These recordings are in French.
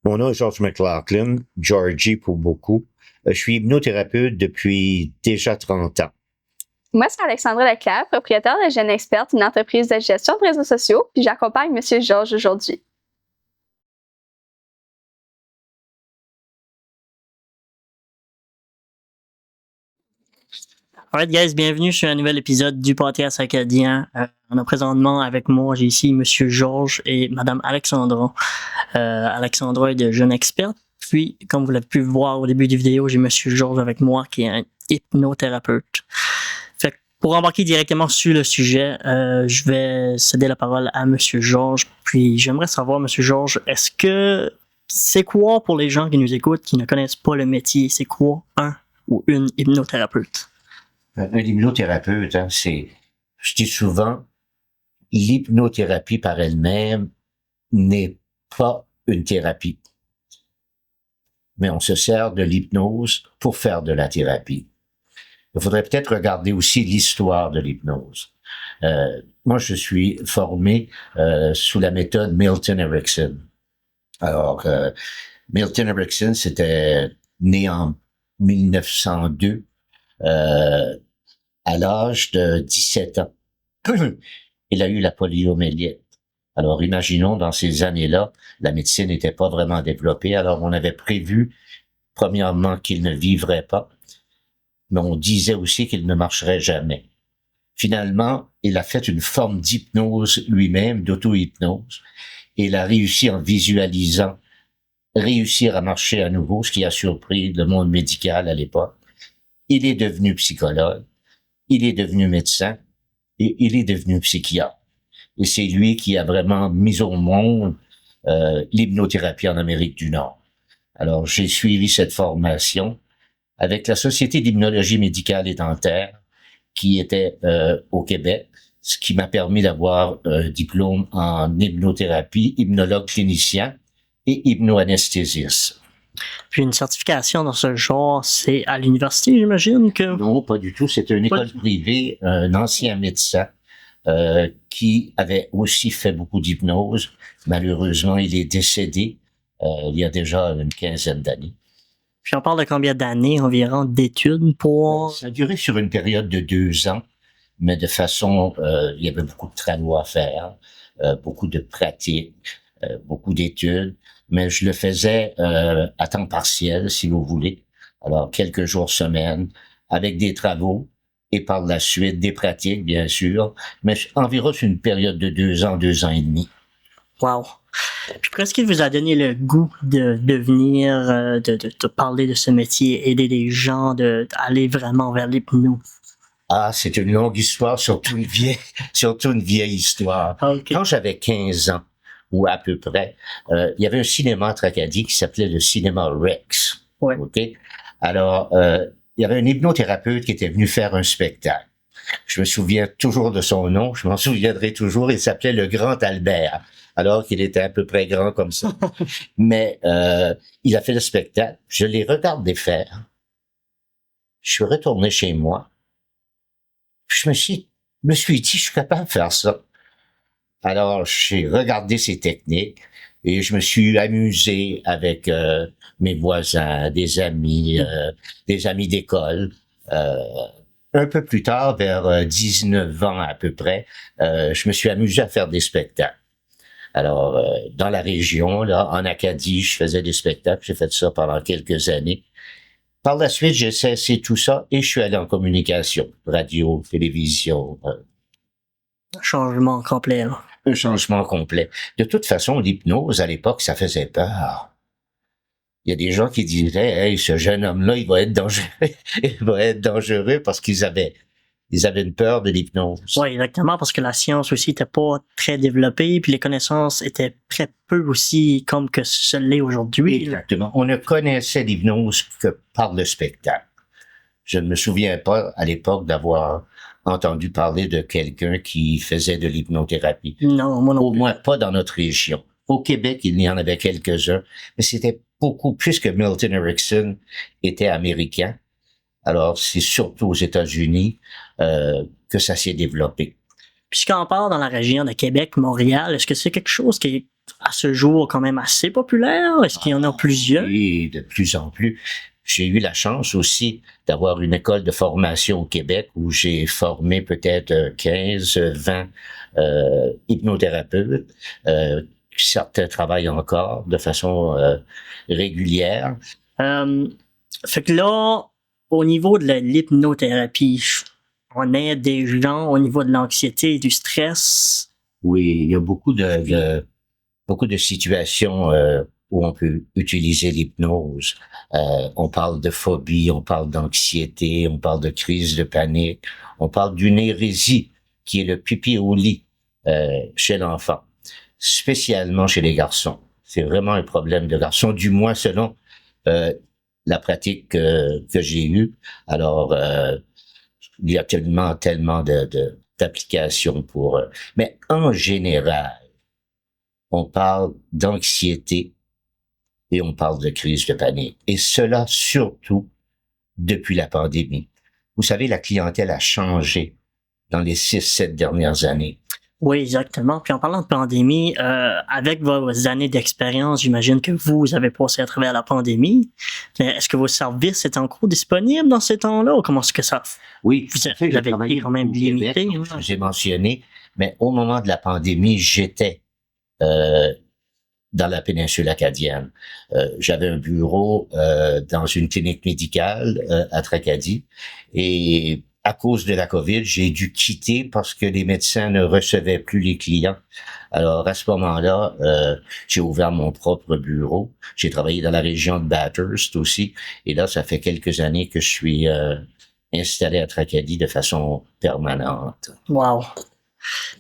Mon nom est George McLaughlin, Georgie pour beaucoup. Je suis hypnothérapeute depuis déjà 30 ans. Moi, c'est Alexandra Leclerc, propriétaire de Jeune Experte, une entreprise de gestion de réseaux sociaux, puis j'accompagne M. Georges aujourd'hui. Alright guys, bienvenue sur un nouvel épisode du podcast acadien. On a présentement avec moi, j'ai ici Monsieur Georges et Madame Alexandra. Alexandra est de Jeune Experte. Puis, comme vous l'avez pu voir au début de la vidéo, j'ai Monsieur Georges avec moi qui est un hypnothérapeute. Fait que pour embarquer directement sur le sujet, je vais céder la parole à Monsieur Georges. Puis j'aimerais savoir, Monsieur Georges, est-ce que c'est quoi pour les gens qui nous écoutent, qui ne connaissent pas le métier, c'est quoi un ou une hypnothérapeute? Un hypnothérapeute, je dis souvent, l'hypnothérapie par elle-même n'est pas une thérapie. Mais on se sert de l'hypnose pour faire de la thérapie. Il faudrait peut-être regarder aussi l'histoire de l'hypnose. Moi, je suis formé sous la méthode Milton Erickson. Alors, Milton Erickson, c'était né en 1902. À l'âge de 17 ans, il a eu la poliomyélite. Alors, imaginons, dans ces années-là, la médecine n'était pas vraiment développée. Alors, on avait prévu, premièrement, qu'il ne vivrait pas, mais on disait aussi qu'il ne marcherait jamais. Finalement, il a fait une forme d'hypnose lui-même, d'auto-hypnose, et il a réussi, en visualisant, réussir à marcher à nouveau, ce qui a surpris le monde médical à l'époque. Il est devenu psychologue, il est devenu médecin et il est devenu psychiatre. Et c'est lui qui a vraiment mis au monde l'hypnothérapie en Amérique du Nord. Alors, j'ai suivi cette formation avec la Société d'hypnologie médicale et dentaire qui était au Québec, ce qui m'a permis d'avoir un diplôme en hypnothérapie, hypnologue clinicien et hypnoanesthésiste. Puis une certification dans ce genre, c'est à l'université, j'imagine que... Non, pas du tout. C'était une école privée, un ancien médecin qui avait aussi fait beaucoup d'hypnose. Malheureusement, il est décédé il y a déjà une quinzaine d'années. Puis on parle de combien d'années environ d'études pour... Ça a duré sur une période de 2 ans, mais de façon... il y avait beaucoup de travaux à faire, beaucoup de pratiques, beaucoup d'études. Mais je le faisais à temps partiel, si vous voulez. Alors, quelques jours semaine, avec des travaux et par la suite des pratiques, bien sûr. Mais environ sur une période de 2 ans, 2 ans et demi. Wow! Puis qu'est-ce qui vous a donné le goût de venir, de parler de ce métier, aider les gens, d'aller vraiment vers l'hypnose? Ah, c'est une longue histoire, surtout une vieille histoire. Okay. Quand j'avais 15 ans, ou à peu près, il y avait un cinéma à Tracadie qui s'appelait le cinéma Rex. Ouais. Okay? Alors, il y avait un hypnothérapeute qui était venu faire un spectacle. Je me souviens toujours de son nom, je m'en souviendrai toujours, il s'appelait le Grand Albert, alors qu'il était à peu près grand comme ça. Mais il a fait le spectacle, je l'ai regardé faire. Je suis retourné chez moi. Je me suis dit, je suis capable de faire ça. Alors, j'ai regardé ses techniques et je me suis amusé avec mes voisins, des amis d'école. Un peu plus tard, vers 19 ans à peu près, je me suis amusé à faire des spectacles. Alors, dans la région, là, en Acadie, je faisais des spectacles. J'ai fait ça pendant quelques années. Par la suite, j'ai cessé tout ça et je suis allé en communication, radio, télévision. Changement complet, là. Un changement complet. De toute façon, l'hypnose, à l'époque, ça faisait peur. Il y a des gens qui disaient, hey, ce jeune homme-là, il va être dangereux. Il va être dangereux parce qu'ils avaient une peur de l'hypnose. Oui, exactement, parce que la science aussi était pas très développée, puis les connaissances étaient très peu aussi comme que ce l'est aujourd'hui. Exactement. On ne connaissait l'hypnose que par le spectacle. Je ne me souviens pas, à l'époque, d'avoir entendu parler de quelqu'un qui faisait de l'hypnothérapie. Non, moi non Au moins pas dans notre région. Au Québec, il y en avait quelques-uns, mais c'était beaucoup, puisque Milton Erickson était américain. Alors, c'est surtout aux États-Unis que ça s'est développé. Puis quand on parle dans la région de Québec, Montréal, est-ce que c'est quelque chose qui est à ce jour quand même assez populaire? Est-ce qu'il y en a plusieurs? Oui, de plus en plus. J'ai eu la chance aussi d'avoir une école de formation au Québec où j'ai formé peut-être 15, 20 hypnothérapeutes. Certains travaillent encore de façon régulière. Fait que là, au niveau de l'hypnothérapie, on aide des gens au niveau de l'anxiété et du stress. Oui, il y a beaucoup de situations où on peut utiliser l'hypnose. On parle de phobie, on parle d'anxiété, on parle de crise de panique, on parle d'une hérésie qui est le pipi au lit chez l'enfant, spécialement chez les garçons. C'est vraiment un problème de garçons, du moins selon la pratique que j'ai eue. Alors, il y a tellement d'applications pour... mais en général, on parle d'anxiété et on parle de crise de panique. Et cela surtout depuis la pandémie. Vous savez, la clientèle a changé dans les 6-7 dernières années. Oui, exactement. Puis en parlant de pandémie, avec vos années d'expérience, j'imagine que vous avez passé à travers la pandémie. Est-ce que vos services étaient encore disponibles dans ces temps-là ou comment est-ce que ça? Oui, vous avez été quand même limité. J'ai mentionné, mais au moment de la pandémie, j'étais dans la péninsule acadienne. J'avais un bureau dans une clinique médicale à Tracadie et à cause de la COVID, j'ai dû quitter parce que les médecins ne recevaient plus les clients. Alors, à ce moment-là, j'ai ouvert mon propre bureau. J'ai travaillé dans la région de Bathurst aussi. Et là, ça fait quelques années que je suis installé à Tracadie de façon permanente. Wow.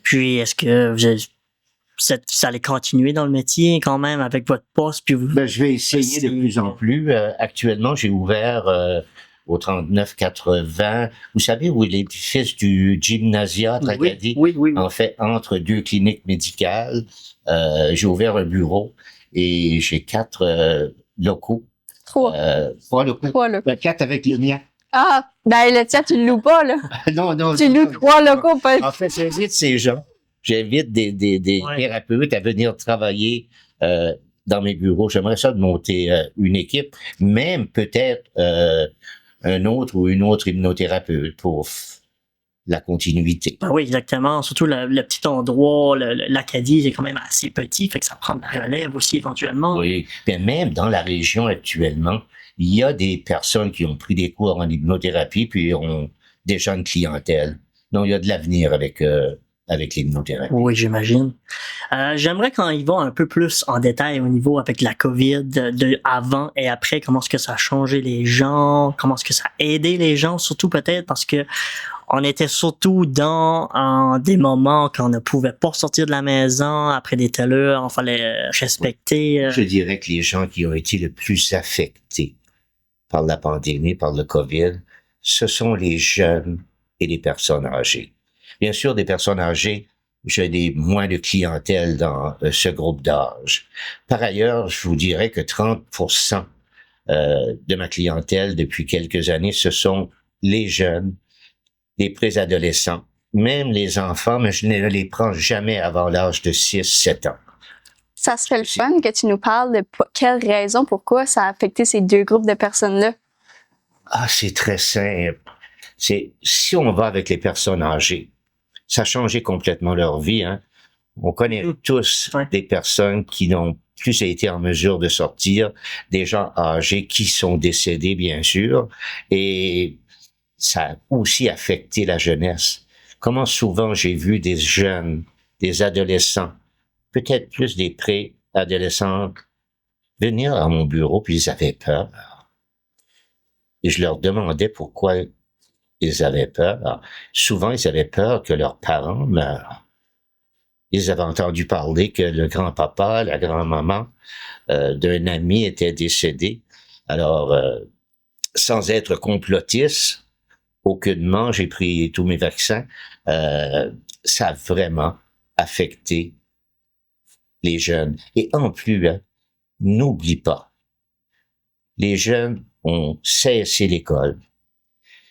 Puis, est-ce que vous allez continuer dans le métier quand même avec votre poste? Puis je vais essayer de plus en plus. Actuellement, j'ai ouvert... au 39-80. Vous savez où est l'édifice du Gymnasia à Tracadie? Oui. En fait, entre deux cliniques médicales, j'ai ouvert un bureau et j'ai 4 locaux. 3. 3 locaux. 3 locaux. 4 avec le mien. Ah, ben le tien, tu le loues pas, là. Non. Tu loues 3 locaux. Pas... En fait, j'invite ces gens. J'invite des thérapeutes à venir travailler dans mes bureaux. J'aimerais ça de monter une équipe, même peut-être un autre ou une autre hypnothérapeute pour la continuité. Ben oui, exactement. Surtout le petit endroit, l'Acadie, c'est quand même assez petit, fait que ça prend de la relève aussi éventuellement. Oui, mais même dans la région actuellement, il y a des personnes qui ont pris des cours en hypnothérapie puis ont déjà une clientèle. Donc, il y a de l'avenir avec l'hypnothérapie. Oui, j'imagine. J'aimerais qu'on y va un peu plus en détail au niveau avec la COVID, de avant et après, comment est-ce que ça a changé les gens, comment est-ce que ça a aidé les gens, surtout peut-être parce que on était surtout dans des moments quand on ne pouvait pas sortir de la maison après des telles heures, il fallait respecter. Je dirais que les gens qui ont été le plus affectés par la pandémie, par le COVID, ce sont les jeunes et les personnes âgées. Bien sûr, des personnes âgées, j'ai moins de clientèle dans ce groupe d'âge. Par ailleurs, je vous dirais que 30% de ma clientèle depuis quelques années, ce sont les jeunes, les préadolescents, même les enfants, mais je ne les prends jamais avant l'âge de 6-7 ans. Ça serait le fun que tu nous parles de quelles raisons, pourquoi ça a affecté ces 2 groupes de personnes-là. Ah, c'est très simple. Si on va avec les personnes âgées, ça a changé complètement leur vie. Hein. On connaît tous des personnes qui n'ont plus été en mesure de sortir, des gens âgés qui sont décédés, bien sûr, et ça a aussi affecté la jeunesse. Comment souvent j'ai vu des jeunes, des adolescents, peut-être plus des pré-adolescents, venir à mon bureau, puis ils avaient peur. Et je leur demandais pourquoi ils avaient peur. Alors, souvent, ils avaient peur que leurs parents meurent. Ils avaient entendu parler que le grand-papa, la grand-maman d'un ami était décédé. Alors, sans être complotiste, aucunement, j'ai pris tous mes vaccins. Ça a vraiment affecté les jeunes. Et en plus, hein, n'oublie pas, les jeunes ont cessé l'école.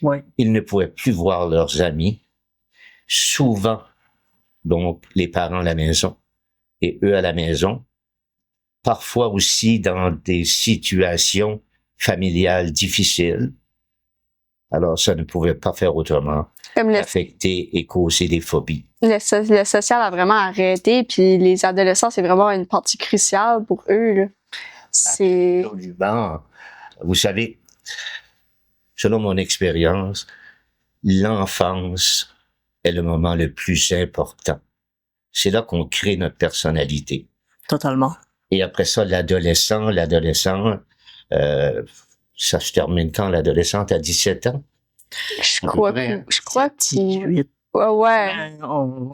Oui. Ils ne pouvaient plus voir leurs amis. Souvent, donc, les parents à la maison et eux à la maison, parfois aussi dans des situations familiales difficiles. Alors, ça ne pouvait pas faire autrement, Comme affecter et causer des phobies. le social a vraiment arrêté, puis les adolescents, c'est vraiment une partie cruciale pour eux, là. C'est... Absolument. Vous savez, selon mon expérience, l'enfance est le moment le plus important. C'est là qu'on crée notre personnalité. Totalement. Et après ça, l'adolescent, ça se termine quand l'adolescente à 17 ans? Je À peu crois près, hein? que tu... 18. Ouais.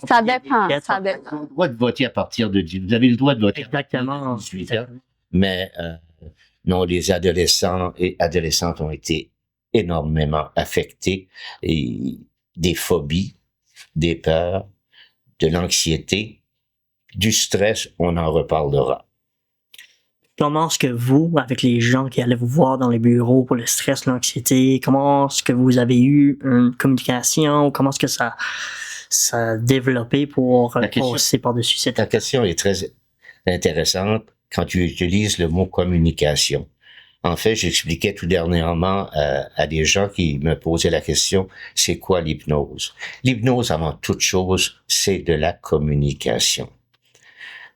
Ça dépend. Vous Ça Vous avez dépend. le droit de voter à partir de 10. Vous avez le droit de voter Exactement. à partir de 18 ans. Mais non, les adolescents et adolescentes ont été énormément affectés et des phobies, des peurs, de l'anxiété, du stress, on en reparlera. Comment est-ce que vous, avec les gens qui allaient vous voir dans les bureaux pour le stress, l'anxiété, comment est-ce que vous avez eu une communication, comment est-ce que ça a développé pour passer par-dessus cette Ta question est très intéressante quand tu utilises le mot communication. En fait, j'expliquais tout dernièrement à des gens qui me posaient la question, c'est quoi l'hypnose? L'hypnose, avant toute chose, c'est de la communication.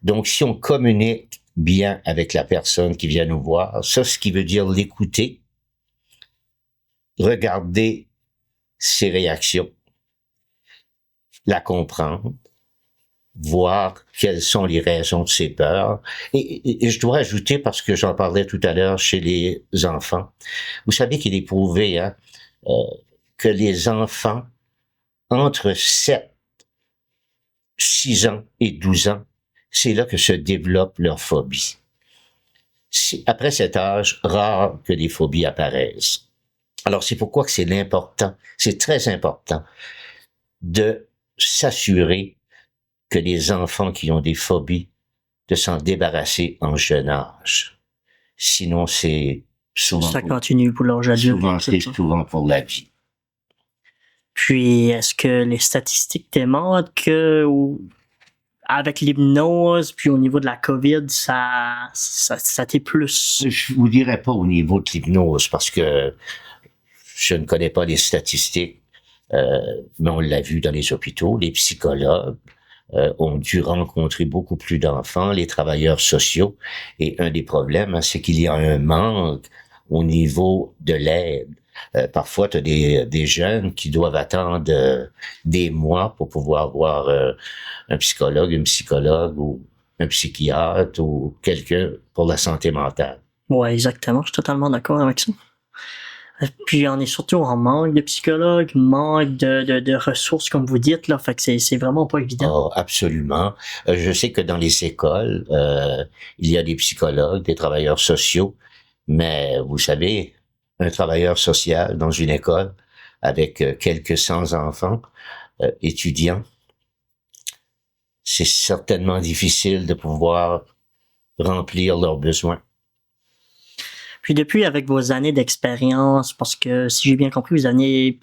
Donc, si on communique bien avec la personne qui vient nous voir, ça, ce qui veut dire l'écouter, regarder ses réactions, la comprendre, voir quelles sont les raisons de ses peurs. Et je dois ajouter, parce que j'en parlais tout à l'heure chez les enfants, vous savez qu'il est prouvé que les enfants entre 7, 6 ans et 12 ans, c'est là que se développent leurs phobies. Après cet âge, rare que les phobies apparaissent. Alors c'est pourquoi que c'est très important de s'assurer que les enfants qui ont des phobies, de s'en débarrasser en jeune âge. Sinon, c'est souvent... Ça continue pour l'âge adulte. C'est souvent pour la vie. Puis, est-ce que les statistiques démontrent que avec l'hypnose, puis au niveau de la COVID, ça t'est plus... Je vous dirais pas au niveau de l'hypnose, parce que je ne connais pas les statistiques, mais on l'a vu dans les hôpitaux, les psychologues ont dû rencontrer beaucoup plus d'enfants, les travailleurs sociaux, et un des problèmes, c'est qu'il y a un manque au niveau de l'aide. Parfois, tu as des jeunes qui doivent attendre des mois pour pouvoir voir un psychologue, une psychologue ou un psychiatre ou quelqu'un pour la santé mentale. Ouais, exactement. Je suis totalement d'accord avec ça. Puis on est surtout en manque de psychologues, manque de ressources, comme vous dites, là. Fait que c'est vraiment pas évident. Oh, absolument. Je sais que dans les écoles, il y a des psychologues, des travailleurs sociaux, mais vous savez, un travailleur social dans une école avec quelques 100 enfants, étudiants, c'est certainement difficile de pouvoir remplir leurs besoins. Puis depuis, avec vos années d'expérience, parce que si j'ai bien compris, vous aviez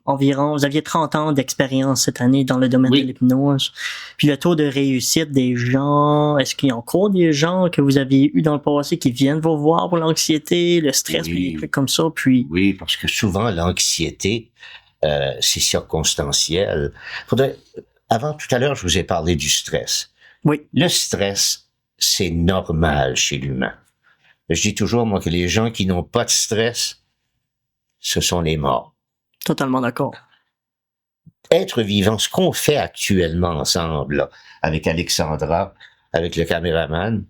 vous aviez 30 ans d'expérience cette année dans le domaine de l'hypnose. Puis le taux de réussite des gens, est-ce qu'il y a encore des gens que vous avez eu dans le passé qui viennent vous voir pour l'anxiété, le stress, puis des trucs comme ça? Puis... Oui, parce que souvent, l'anxiété, c'est circonstanciel. Avant, tout à l'heure, je vous ai parlé du stress. Oui. Le stress, c'est normal chez l'humain. Je dis toujours, moi, que les gens qui n'ont pas de stress, ce sont les morts. Totalement d'accord. Être vivant, ce qu'on fait actuellement ensemble, là, avec Alexandra, avec le caméraman,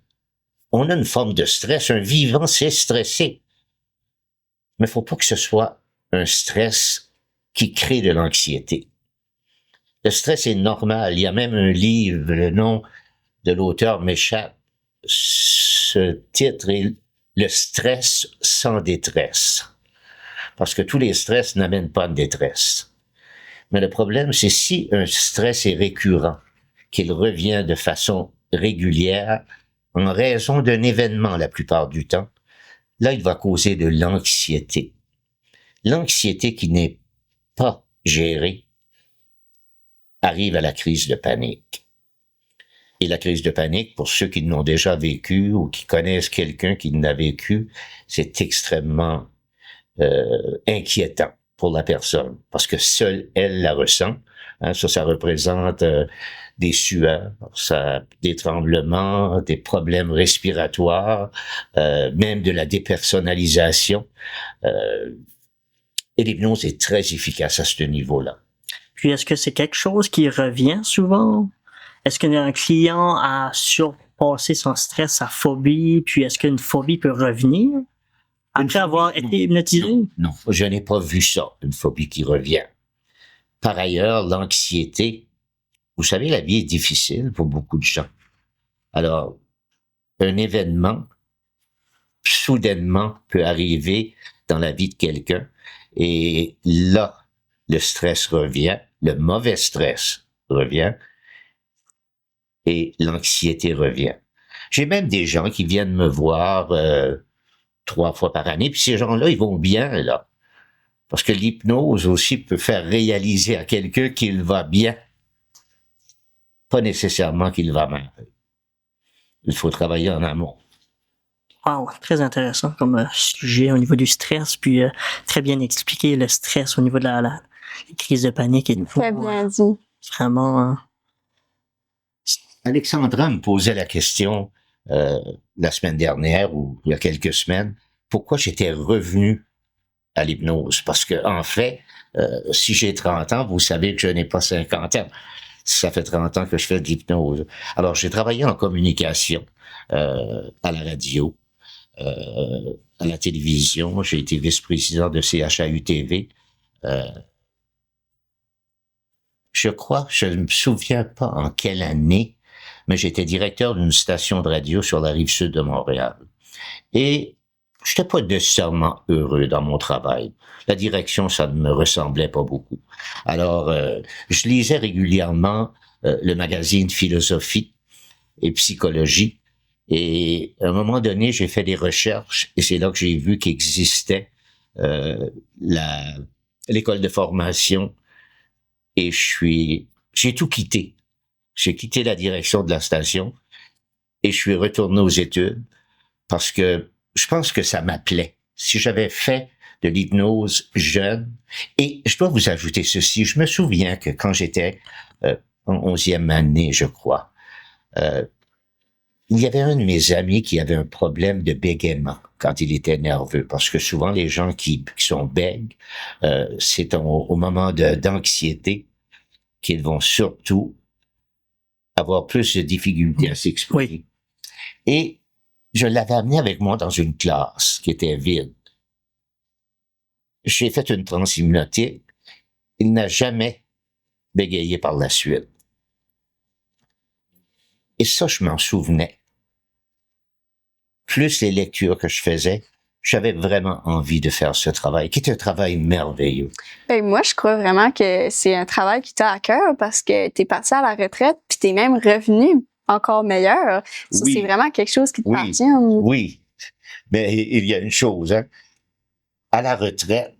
on a une forme de stress. Un vivant, c'est stressé. Mais il faut pas que ce soit un stress qui crée de l'anxiété. Le stress est normal. Il y a même un livre, le nom de l'auteur m'échappe. Ce titre est Le stress sans détresse. Parce que tous les stress n'amènent pas de détresse. Mais le problème, c'est si un stress est récurrent, qu'il revient de façon régulière, en raison d'un événement la plupart du temps, là, il va causer de l'anxiété. L'anxiété qui n'est pas gérée arrive à la crise de panique. Et la crise de panique, pour ceux qui l'ont déjà vécu ou qui connaissent quelqu'un qui l'a vécu, c'est extrêmement inquiétant pour la personne, parce que seule elle la ressent. Hein, ça représente des sueurs, des tremblements, des problèmes respiratoires, même de la dépersonnalisation. Et l'hypnose est très efficace à ce niveau-là. Puis est-ce que c'est quelque chose qui revient souvent? Est-ce qu'un client a surpassé son stress, sa phobie, puis est-ce qu'une phobie peut revenir après avoir été hypnotisé? Non, je n'ai pas vu ça, une phobie qui revient. Par ailleurs, l'anxiété, vous savez, la vie est difficile pour beaucoup de gens. Alors, un événement, soudainement, peut arriver dans la vie de quelqu'un, et là, le stress revient, le mauvais stress revient, et l'anxiété revient. J'ai même des gens qui viennent me voir 3 fois par année, puis ces gens-là, ils vont bien, là. Parce que l'hypnose aussi peut faire réaliser à quelqu'un qu'il va bien. Pas nécessairement qu'il va mal. Il faut travailler en amont. Wow, très intéressant comme sujet au niveau du stress, puis très bien expliqué le stress au niveau de la crise de panique et tout. Très bien dit. Vraiment. Alexandra me posait la question la semaine dernière ou il y a quelques semaines, pourquoi j'étais revenu à l'hypnose. Parce que en fait, si j'ai 30 ans, vous savez que je n'ai pas 50 ans. Ça fait 30 ans que je fais de l'hypnose. Alors, j'ai travaillé en communication à la radio, à la télévision. J'ai été vice-président de CHAU-TV. Je crois, je ne me souviens pas en quelle année, mais j'étais directeur d'une station de radio sur la rive sud de Montréal. Et j'étais pas nécessairement heureux dans mon travail. La direction, ça ne me ressemblait pas beaucoup. Alors, je lisais régulièrement le magazine Philosophie et Psychologie. Et à un moment donné, j'ai fait des recherches et c'est là que j'ai vu qu'existait l'école de formation. Et j'ai tout quitté. J'ai quitté la direction de la station et je suis retourné aux études parce que je pense que ça m'appelait. Si j'avais fait de l'hypnose jeune, et je dois vous ajouter ceci, je me souviens que quand j'étais en 11e année, je crois, il y avait un de mes amis qui avait un problème de bégaiement quand il était nerveux, parce que souvent les gens qui sont bègues, c'est au moment d'anxiété qu'ils vont surtout avoir plus de difficultés à s'exprimer. Oui. Et je l'avais amené avec moi dans une classe qui était vide. J'ai fait une transe hypnotique. Il n'a jamais bégayé par la suite. Et ça, je m'en souvenais. Plus les lectures que je faisais, j'avais vraiment envie de faire ce travail, qui est un travail merveilleux. Ben, moi, je crois vraiment que c'est un travail qui t'a à cœur parce que t'es parti à la retraite puis t'es même revenu encore meilleur. Ça, Oui. c'est vraiment quelque chose qui te Oui. passionne. Oui, mais il y a une chose, hein. À la retraite,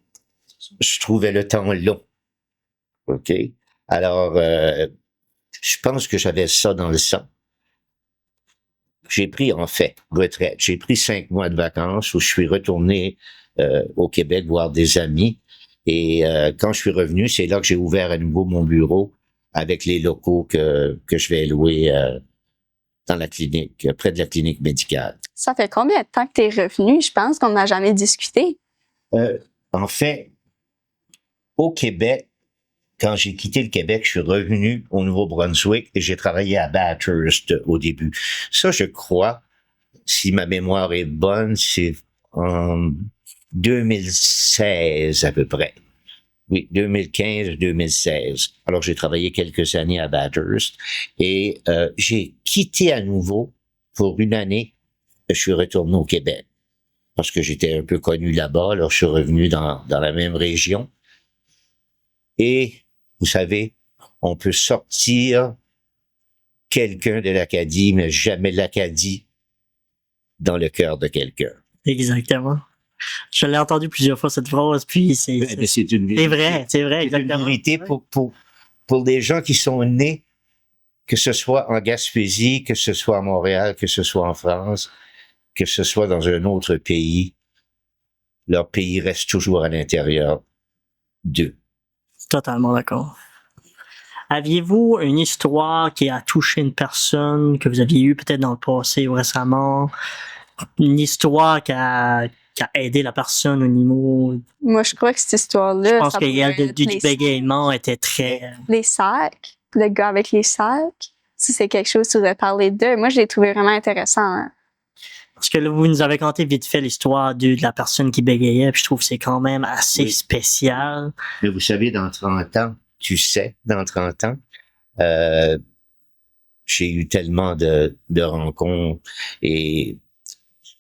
je trouvais le temps long. OK? Alors, je pense que j'avais ça dans le sang. J'ai pris, en fait, retraite. J'ai pris 5 mois de vacances où je suis retourné au Québec voir des amis. Et quand je suis revenu, c'est là que j'ai ouvert à nouveau mon bureau avec les locaux que je vais louer dans la clinique, près de la clinique médicale. Ça fait combien de temps que t'es revenu? Je pense qu'on n'a jamais discuté. En fait, au Québec, quand j'ai quitté le Québec, je suis revenu au Nouveau-Brunswick et j'ai travaillé à Bathurst au début. Ça, je crois, si ma mémoire est bonne, c'est en 2016 à peu près. Oui, 2015-2016. Alors, j'ai travaillé quelques années à Bathurst et j'ai quitté à nouveau pour une année. Je suis retourné au Québec parce que j'étais un peu connu là-bas. Alors, je suis revenu dans la même région. Et, vous savez, on peut sortir quelqu'un de l'Acadie, mais jamais l'Acadie dans le cœur de quelqu'un. Exactement. Je l'ai entendu plusieurs fois cette phrase, puis c'est une vérité. c'est vrai, C'est exactement. une vérité pour des gens qui sont nés que ce soit en Gaspésie, que ce soit à Montréal, que ce soit en France, que ce soit dans un autre pays, leur pays reste toujours à l'intérieur d'eux. Totalement d'accord. Aviez-vous une histoire qui a touché une personne que vous aviez eue peut-être dans le passé ou récemment? Une histoire qui a aidé la personne au niveau... Moi, je crois que cette histoire-là, Je pense ça que pourrait du être bégaiement était très... les sacs, le gars avec les sacs. Si c'est quelque chose que tu voudrais parler d'eux, moi, je l'ai trouvé vraiment intéressant. Hein. Parce que là, vous nous avez conté vite fait l'histoire de la personne qui bégayait, puis je trouve que c'est quand même assez spécial. Mais vous savez, dans 30 ans, dans 30 ans, j'ai eu tellement de rencontres et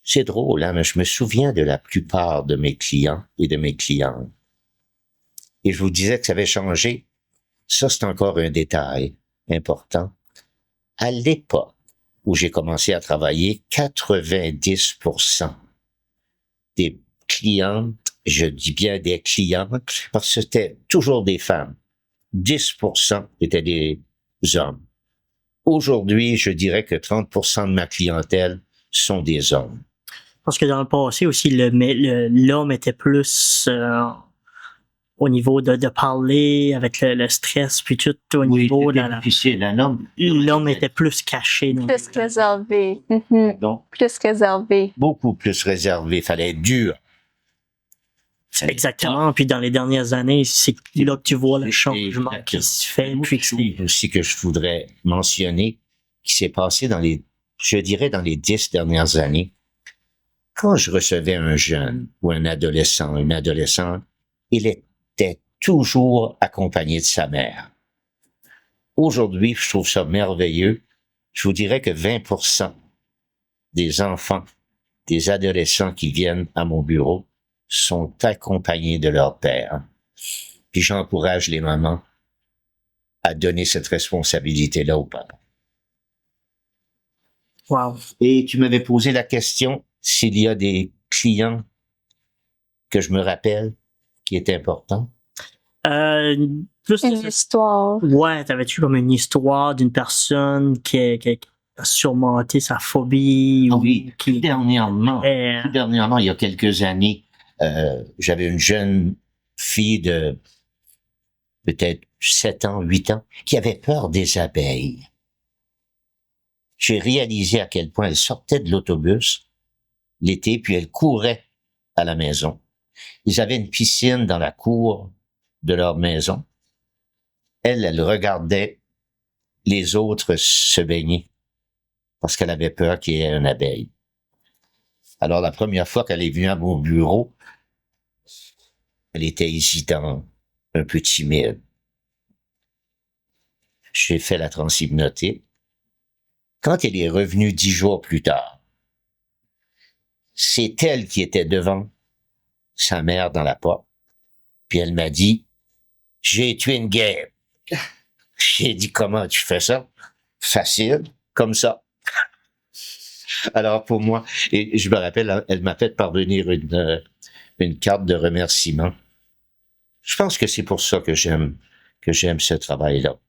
c'est drôle, hein, mais je me souviens de la plupart de mes clients et de mes clientes. Et je vous disais que ça avait changé. Ça, c'est encore un détail important. À l'époque où j'ai commencé à travailler, 90% des clientes, je dis bien des clientes, parce que c'était toujours des femmes. 10% étaient des hommes. Aujourd'hui, je dirais que 30% de ma clientèle sont des hommes. Parce que dans le passé aussi, l'homme était plus au niveau de parler avec le stress, puis tout au niveau de la... difficile. L'homme était plus caché. Plus réservé. Donc, plus réservé. Beaucoup plus réservé. Fallait être dur. Exactement. Puis dans les dernières années, c'est là que tu vois le changement qui se fait. Puis aussi que je voudrais mentionner, qui s'est passé dans les 10 dernières années. Quand je recevais un jeune ou un adolescent, une adolescente, il était toujours accompagné de sa mère. Aujourd'hui, je trouve ça merveilleux. Je vous dirais que 20% des enfants, des adolescents qui viennent à mon bureau sont accompagnés de leur père. Puis j'encourage les mamans à donner cette responsabilité-là aux parents. Wow. Et tu m'avais posé la question s'il y a des clients que je me rappelle qui est important. Plus une histoire. Ouais, t'avais-tu comme une histoire d'une personne qui a surmonté sa phobie? Oui, dernièrement, il y a quelques années, j'avais une jeune fille de peut-être 7 ans, 8 ans, qui avait peur des abeilles. J'ai réalisé à quel point elle sortait de l'autobus l'été, puis elle courait à la maison. Ils avaient une piscine dans la cour de leur maison. Elle regardait les autres se baigner parce qu'elle avait peur qu'il y ait une abeille. Alors, la première fois qu'elle est venue à mon bureau, elle était hésitante, un peu timide. J'ai fait la transhypnotique. Quand elle est revenue 10 jours plus tard, c'est elle qui était devant sa mère dans la porte. Puis elle m'a dit, j'ai tué une guêpe. J'ai dit, comment tu fais ça? Facile, comme ça. Alors pour moi, et je me rappelle, elle m'a fait parvenir une carte de remerciement. Je pense que c'est pour ça que j'aime ce travail-là.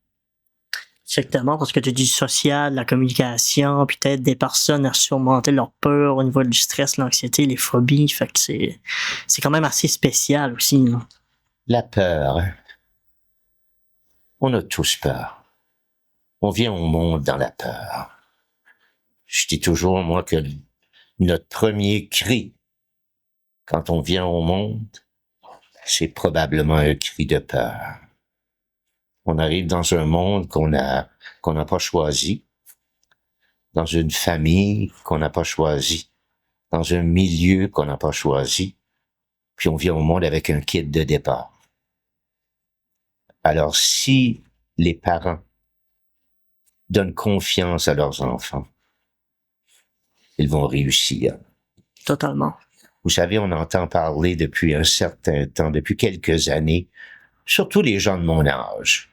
Exactement, parce que tu dis social, la communication, puis peut-être des personnes à surmonter leur peur au niveau du stress, l'anxiété, les phobies. Fait que c'est quand même assez spécial aussi. Là. La peur. On a tous peur. On vient au monde dans la peur. Je dis toujours, moi, que notre premier cri quand on vient au monde, c'est probablement un cri de peur. On arrive dans un monde qu'on n'a pas choisi, dans une famille qu'on n'a pas choisi, dans un milieu qu'on n'a pas choisi, puis on vient au monde avec un kit de départ. Alors, si les parents donnent confiance à leurs enfants, ils vont réussir. Totalement. Vous savez, on entend parler depuis un certain temps, depuis quelques années, surtout les gens de mon âge,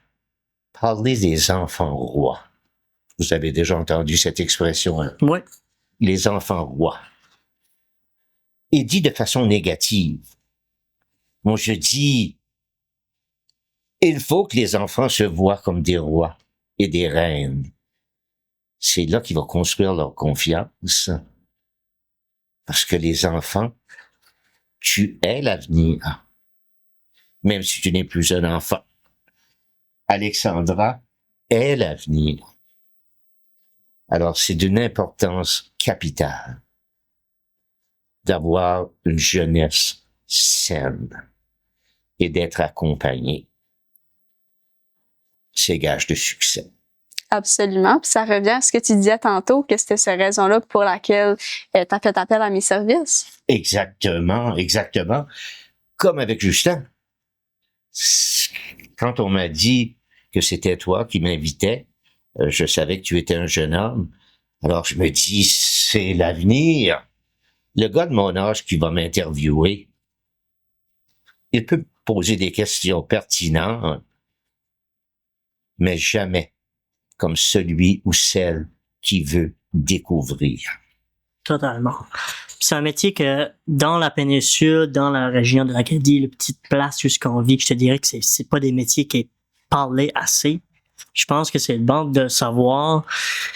parler des enfants rois. Vous avez déjà entendu cette expression, hein? Oui. Les enfants rois. Et dit de façon négative. Moi, je dis, il faut que les enfants se voient comme des rois et des reines. C'est là qu'ils vont construire leur confiance. Parce que les enfants, tu es l'avenir. Même si tu n'es plus un enfant. Alexandra est l'avenir. Alors, c'est d'une importance capitale d'avoir une jeunesse saine et d'être accompagné. C'est gage de succès. Absolument. Puis ça revient à ce que tu disais tantôt, que c'était cette raison-là pour laquelle tu as fait appel à mes services. Exactement, exactement. Comme avec Justin. Quand on m'a dit que c'était toi qui m'invitais, je savais que tu étais un jeune homme. Alors je me dis, c'est l'avenir. Le gars de mon âge qui va m'interviewer, il peut me poser des questions pertinentes, mais jamais comme celui ou celle qui veut découvrir. Totalement. Puis c'est un métier que dans la péninsule, dans la région de l'Acadie, la petite place où on vit, je te dirais que c'est pas des métiers qui est parlé assez. Je pense que c'est le manque de savoir.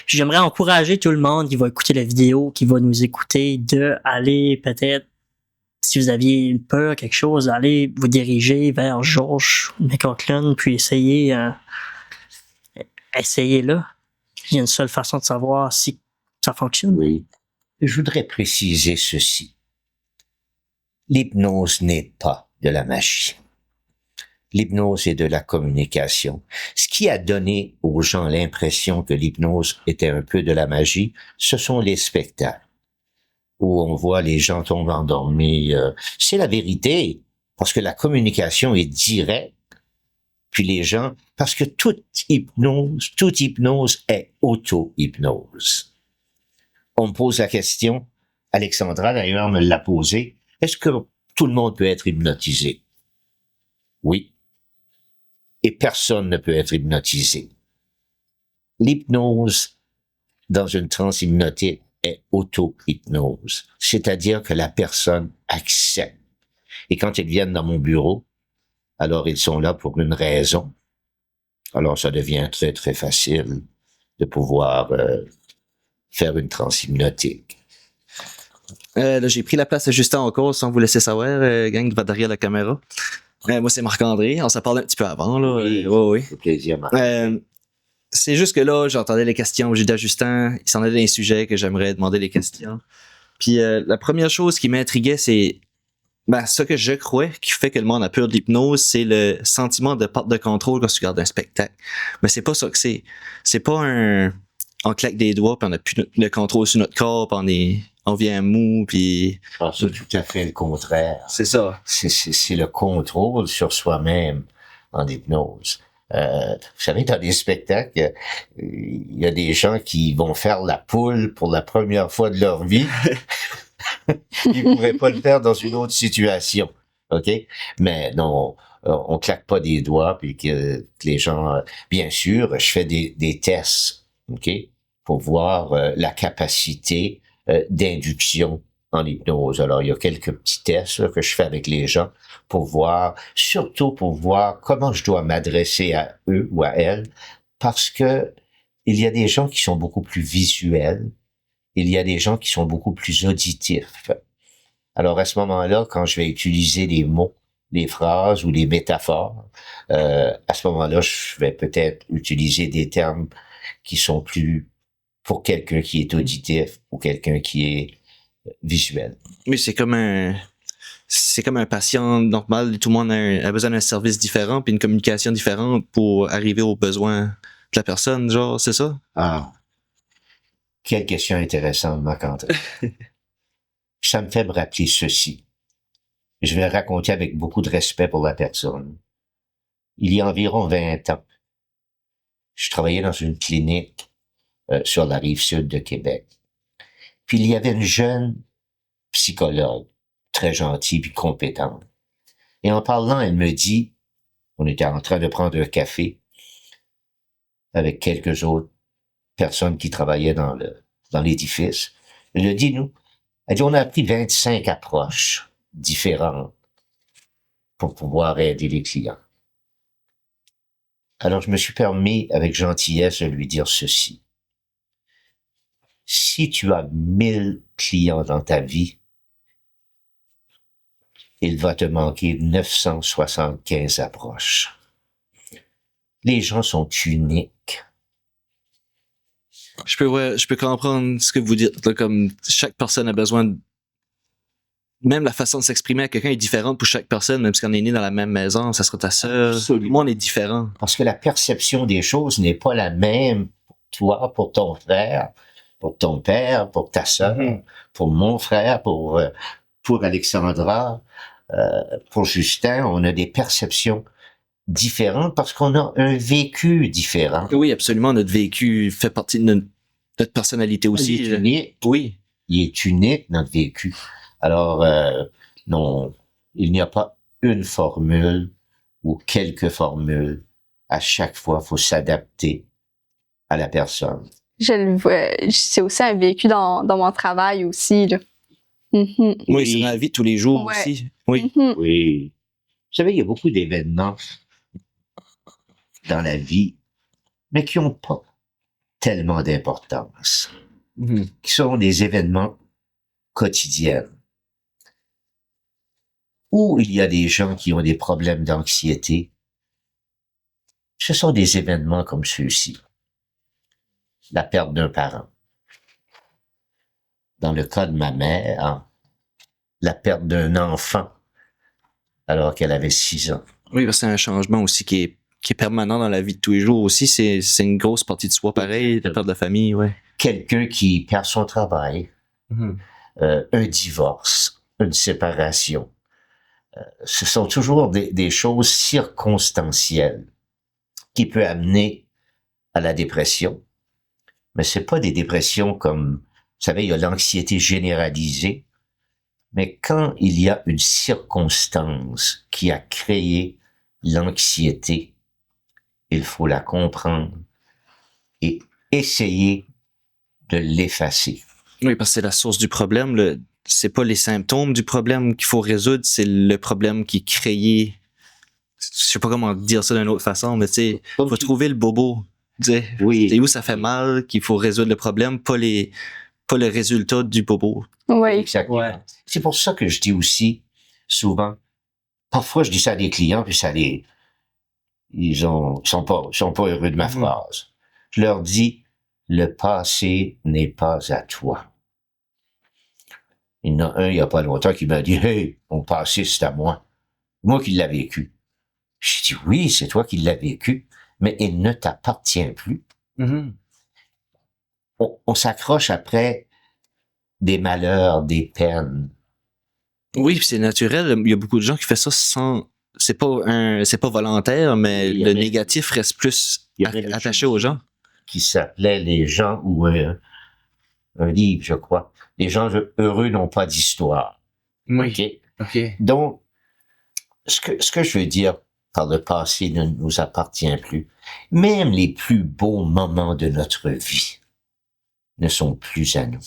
J'aimerais encourager tout le monde qui va écouter la vidéo, qui va nous écouter, de aller peut-être, si vous aviez une peur, quelque chose, aller vous diriger vers Georges McLaughlin, puis essayez-le. Il y a une seule façon de savoir si ça fonctionne. Oui. Je voudrais préciser ceci. L'hypnose n'est pas de la magie. L'hypnose est de la communication. Ce qui a donné aux gens l'impression que l'hypnose était un peu de la magie, ce sont les spectacles où on voit les gens tomber endormis. C'est la vérité, parce que la communication est directe. Puis les gens, parce que toute hypnose est auto-hypnose. On me pose la question, Alexandra d'ailleurs me l'a posée, est-ce que tout le monde peut être hypnotisé? Oui. Et personne ne peut être hypnotisé. L'hypnose dans une transe hypnotique est auto-hypnose, c'est-à-dire que la personne accepte. Et quand ils viennent dans mon bureau, alors ils sont là pour une raison. Alors ça devient très très facile de pouvoir faire une transe hypnotique. Là, j'ai pris la place de Justin encore sans vous laisser savoir, gang va derrière la caméra. Moi, c'est Marc-André. On s'en parlait un petit peu avant, là. Oui, Oui. c'est plaisir, Marc. C'est juste que là, j'entendais les questions. J'ai dit à Justin, il s'en allait des sujets que j'aimerais demander les questions. Puis la première chose qui m'intriguait, c'est ce que je crois qui fait que le monde a peur de l'hypnose, c'est le sentiment de perte de contrôle quand tu regardes un spectacle. Mais c'est pas ça que c'est. C'est pas on claque des doigts puis on a plus le contrôle sur notre corps puis on vient mou puis C'est tout à fait le contraire. c'est ça. C'est le contrôle sur soi-même en hypnose. Vous savez, dans des spectacles, il y a des gens qui vont faire la poule pour la première fois de leur vie. Ils pourraient pas le faire dans une autre situation. OK? Mais non, on claque pas des doigts puis que les gens, bien sûr, je fais des tests, OK? Pour voir la capacité d'induction en hypnose. Alors, il y a quelques petits tests là, que je fais avec les gens surtout pour voir comment je dois m'adresser à eux ou à elles, parce que il y a des gens qui sont beaucoup plus visuels, il y a des gens qui sont beaucoup plus auditifs. Alors, à ce moment-là, quand je vais utiliser des mots, des phrases ou des métaphores, à ce moment-là, je vais peut-être utiliser des termes qui sont plus pour quelqu'un qui est auditif ou quelqu'un qui est visuel. Mais c'est comme un patient normal. Tout le monde a besoin d'un service différent puis une communication différente pour arriver aux besoins de la personne, genre, c'est ça? Ah, quelle question intéressante, Marc-André. Ça me fait me rappeler ceci. Je vais raconter avec beaucoup de respect pour la personne. Il y a environ 20 ans, je travaillais dans une clinique sur la rive sud de Québec. Puis il y avait une jeune psychologue, très gentille puis compétente. Et en parlant, elle me dit, on était en train de prendre un café avec quelques autres personnes qui travaillaient dans l'édifice. Elle a dit, elle dit, on a pris 25 approches différentes pour pouvoir aider les clients. Alors, je me suis permis, avec gentillesse, de lui dire ceci. Si tu as 1000 clients dans ta vie, il va te manquer 975 approches. Les gens sont uniques. Je peux comprendre ce que vous dites, là, comme chaque personne a besoin de... Même la façon de s'exprimer à quelqu'un est différente pour chaque personne, même si on est né dans la même maison, ça sera ta sœur. Absolument. Moi, on est différent. Parce que la perception des choses n'est pas la même pour toi, pour ton frère, pour ton père, pour ta sœur, pour mon frère, pour Alexandra, pour Justin. On a des perceptions différentes parce qu'on a un vécu différent. Oui, absolument. Notre vécu fait partie de notre personnalité aussi. Il est unique. Oui. Il est unique, notre vécu. Alors, non, il n'y a pas une formule ou quelques formules. À chaque fois, il faut s'adapter à la personne. Je le vois. C'est aussi un vécu dans mon travail aussi, là. Mm-hmm. Oui, c'est dans la vie de tous les jours Ouais. aussi. Oui. Mm-hmm. Oui. Vous savez, il y a beaucoup d'événements dans la vie, mais qui n'ont pas tellement d'importance, qui sont des événements quotidiens, où il y a des gens qui ont des problèmes d'anxiété. Ce sont des événements comme ceux-ci. La perte d'un parent. Dans le cas de ma mère, la perte d'un enfant alors qu'elle avait 6 ans. Oui, parce que c'est un changement aussi qui est permanent dans la vie de tous les jours aussi. C'est une grosse partie de soi, pareil, la perte de famille, ouais. Quelqu'un qui perd son travail, un divorce, une séparation. Ce sont toujours des choses circonstancielles qui peuvent amener à la dépression. Mais c'est pas des dépressions comme, vous savez, il y a l'anxiété généralisée. Mais quand il y a une circonstance qui a créé l'anxiété, il faut la comprendre et essayer de l'effacer. Oui, parce que c'est la source du problème. C'est pas les symptômes du problème qu'il faut résoudre, c'est le problème qui est créé. Je sais pas comment dire ça d'une autre façon, mais tu sais, faut trouver le bobo. Oui. C'est où ça fait mal qu'il faut résoudre le problème, pas le résultat du bobo. Oui. Exactement. Ouais. C'est pour ça que je dis aussi, souvent, parfois je dis ça à des clients, puis ils sont pas heureux de ma phrase. Je leur dis, le passé n'est pas à toi. Il y en a un, il y a pas longtemps, qui m'a dit, hey, mon passé, c'est à moi. Moi qui l'ai vécu. J'ai dit, oui, c'est toi qui l'as vécu, mais il ne t'appartient plus. On s'accroche après des malheurs, des peines. Oui, puis c'est naturel. Il y a beaucoup de gens qui font ça sans... C'est pas volontaire, mais le négatif reste plus attaché aux gens. Qui s'appelait Les gens, ou un livre, je crois. Les gens heureux n'ont pas d'histoire. Oui. OK. Donc, ce que je veux dire par le passé ne nous appartient plus. Même les plus beaux moments de notre vie ne sont plus à nous.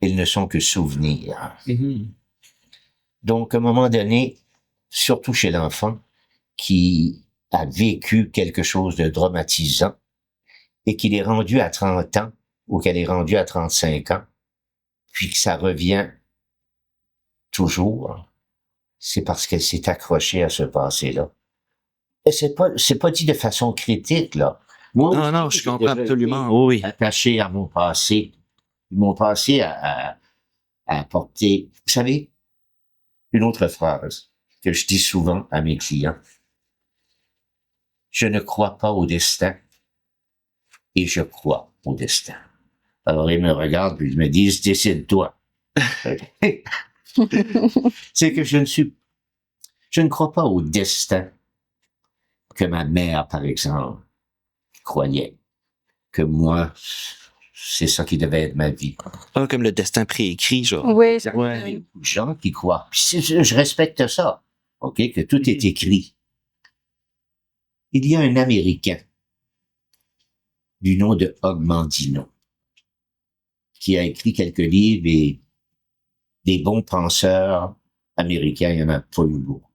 Ils ne sont que souvenirs. Donc, à un moment donné, surtout chez l'enfant qui a vécu quelque chose de dramatisant et qu'il est rendu à 30 ans ou qu'elle est rendue à 35 ans, puis que ça revient toujours, c'est parce qu'elle s'est accrochée à ce passé-là. Et c'est pas dit de façon critique, là. Moi, non, je comprends absolument, oui. Attaché à mon passé. Mon passé a apporté, vous savez, une autre phrase que je dis souvent à mes clients. Je ne crois pas au destin et je crois au destin. Alors, ils me regardent puis ils me disent, décide-toi. C'est que je ne crois pas au destin que ma mère, par exemple, croyait. Que moi, c'est ça qui devait être ma vie. Pas comme le destin préécrit, genre. Oui. Il y a beaucoup de gens qui croient. Puis je respecte ça. OK? Que tout est écrit. Il y a un Américain du nom de Hugh Mandino qui a écrit quelques livres et des bons penseurs américains, il y en a pas eu beaucoup.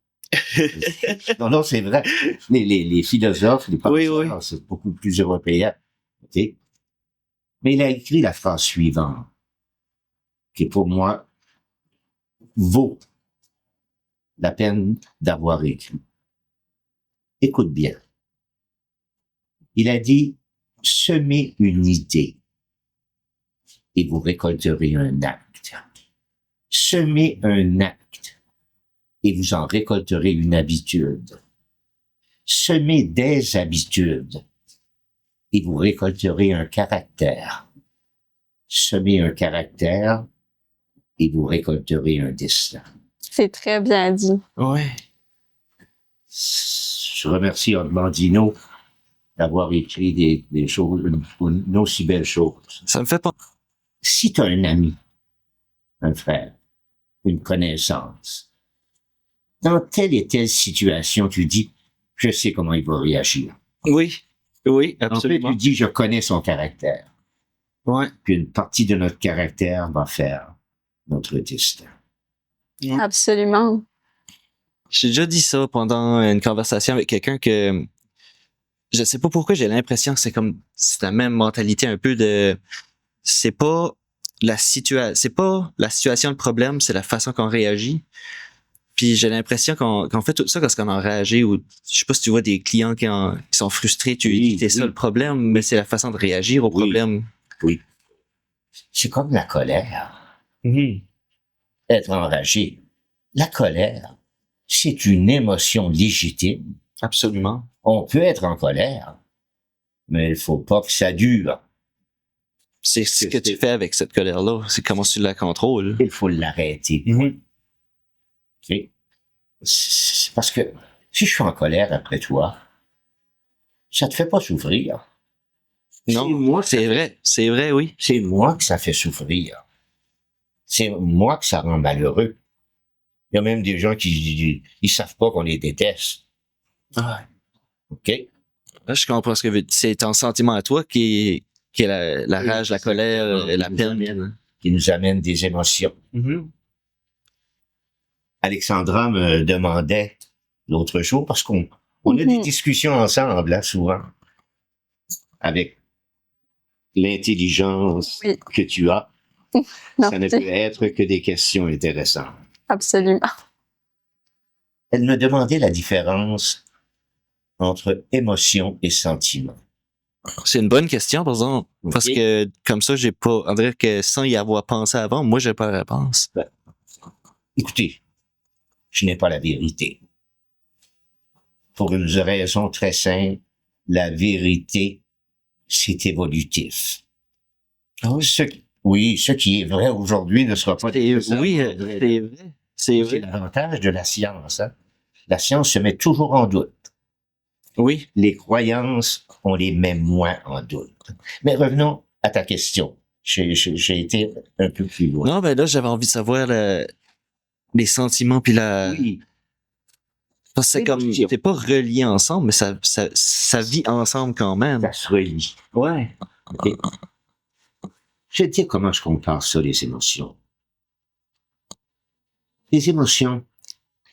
Non, non, c'est vrai. Les philosophes, les Oui, penseurs, c'est beaucoup plus européen. OK? Mais il a écrit la phrase suivante, qui pour moi vaut la peine d'avoir écrit. Écoute bien. Il a dit, semez une idée et vous récolterez un acte. Semez un acte et vous en récolterez une habitude. Semez des habitudes et vous récolterez un caractère. Semez un caractère et vous récolterez un destin. C'est très bien dit. Ouais. Je remercie Orlandino d'avoir écrit des choses, une aussi belle chose. Ça me fait pas. Si tu as un ami, un frère, une connaissance, dans telle et telle situation, tu dis, je sais comment il va réagir. Oui. Oui, En fait, absolument. tu dis, je connais son caractère. Ouais. Puis une partie de notre caractère va faire notre destin. Absolument. J'ai déjà dit ça pendant une conversation avec quelqu'un que je sais pas pourquoi j'ai l'impression que c'est la même mentalité un peu de c'est pas la situation le problème, c'est la façon qu'on réagit. Puis j'ai l'impression qu'on fait tout ça parce qu'on en réagit ou je sais pas si tu vois des clients qui sont frustrés, tu Oui, dis c'est ça oui. le problème, mais c'est la façon de réagir au Oui. problème. Oui. C'est comme la colère. Être enragé. La colère, c'est une émotion légitime. Absolument. On peut être en colère, mais il faut pas que ça dure. C'est ce que tu fais avec cette colère-là, c'est comment tu la contrôles. Il faut l'arrêter. OK? C'est parce que si je suis en colère après toi, ça te fait pas souffrir. Non, moi, c'est vrai, oui. c'est moi que ça fait souffrir. C'est moi que ça rend malheureux. Il y a même des gens qui ils savent pas qu'on les déteste. OK? Là, je comprends ce que veut dire. C'est ton sentiment à toi qui est la rage, la colère, la peine. Qui nous amène des émotions. Alexandra me demandait l'autre jour, parce qu'on a des discussions ensemble, là, souvent, avec l'intelligence Oui. que tu as. Non, Ça ne peut être que des questions intéressantes. absolument. Elle me demandait la différence entre émotion et sentiment. C'est une bonne question, par exemple. Parce Ok. que, comme ça, j'ai pas, on dirait que sans y avoir pensé avant, moi, j'ai pas la réponse. Écoutez, je n'ai pas la vérité. Pour une raison très simple, la vérité, c'est évolutif. Ce qui est vrai aujourd'hui ne sera pas Oui, demain. c'est vrai. C'est C'est vrai. l'avantage de la science. Hein? La science se met toujours en doute. Oui. Les croyances, on les met moins en doute. Mais revenons à ta question. J'ai été un peu plus loin. Non, ben là, j'avais envie de savoir les sentiments puis Oui, parce que c'est comme, c'est pas relié ensemble, mais ça vit ensemble quand même. ça se relie. Ouais. OK? Je vais te dire comment je compare ça, les émotions. Les émotions,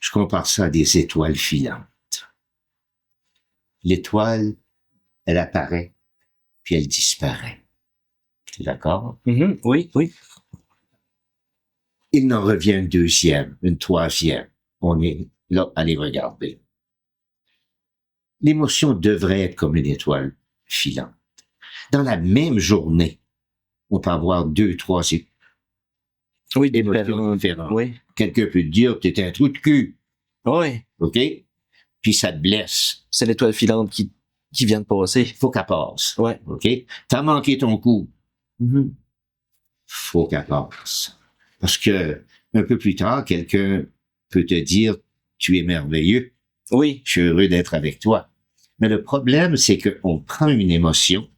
je compare ça à des étoiles filantes. L'étoile, elle apparaît, puis elle disparaît. Tu es d'accord? Oui, oui. Il n'en revient une deuxième, une troisième. On est là à les regarder. L'émotion devrait être comme une étoile filante. Dans la même journée, on peut avoir deux, trois Oui, émotions différentes. Oui. Quelqu'un peut te dire que t'es un trou de cul, Oui. OK? Puis ça te blesse. C'est l'étoile filante qui vient de passer. Faut qu'elle passe. Ouais. OK? T'as manqué ton coup. Faut qu'elle passe. Parce que, un peu plus tard, quelqu'un peut te dire, tu es merveilleux. Oui. Je suis heureux d'être avec toi. Mais le problème, c'est qu'on prend une émotion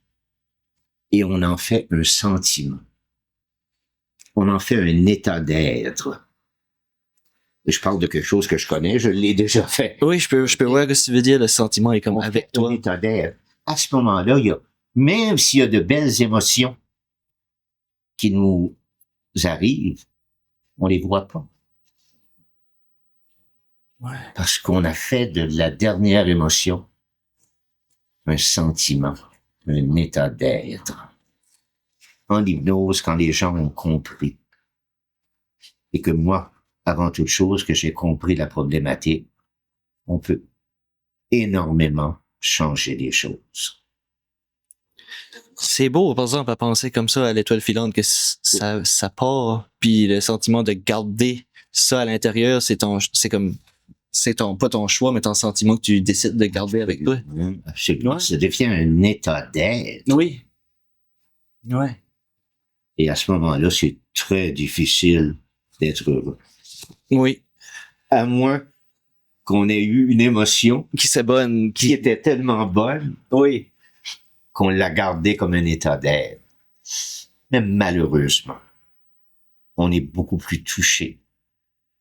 et on en fait un sentiment. On en fait un état d'être. Je parle de quelque chose que je connais, je l'ai déjà fait. Oui, je peux voir ce que tu veux dire, le sentiment est comme On avec fait toi. un état d'être. À ce moment-là, même s'il y a de belles émotions qui nous arrivent, on les voit pas. Ouais. Parce qu'on a fait de la dernière émotion un sentiment, un état d'être. En hypnose, quand les gens ont compris, et que moi, avant toute chose, que j'ai compris la problématique, on peut énormément changer les choses. C'est beau, par exemple, à penser comme ça à l'étoile filante, que ça part, puis le sentiment de garder ça à l'intérieur, c'est pas ton choix, mais ton sentiment que tu décides de garder avec toi. Absolument, ça devient un état d'être. Oui. Ouais. Et à ce moment-là, c'est très difficile d'être heureux. Oui. À moins qu'on ait eu une émotion Qui c'est bonne, qui était tellement bonne oui. qu'on l'a gardée comme un état d'être. Mais malheureusement, on est beaucoup plus touché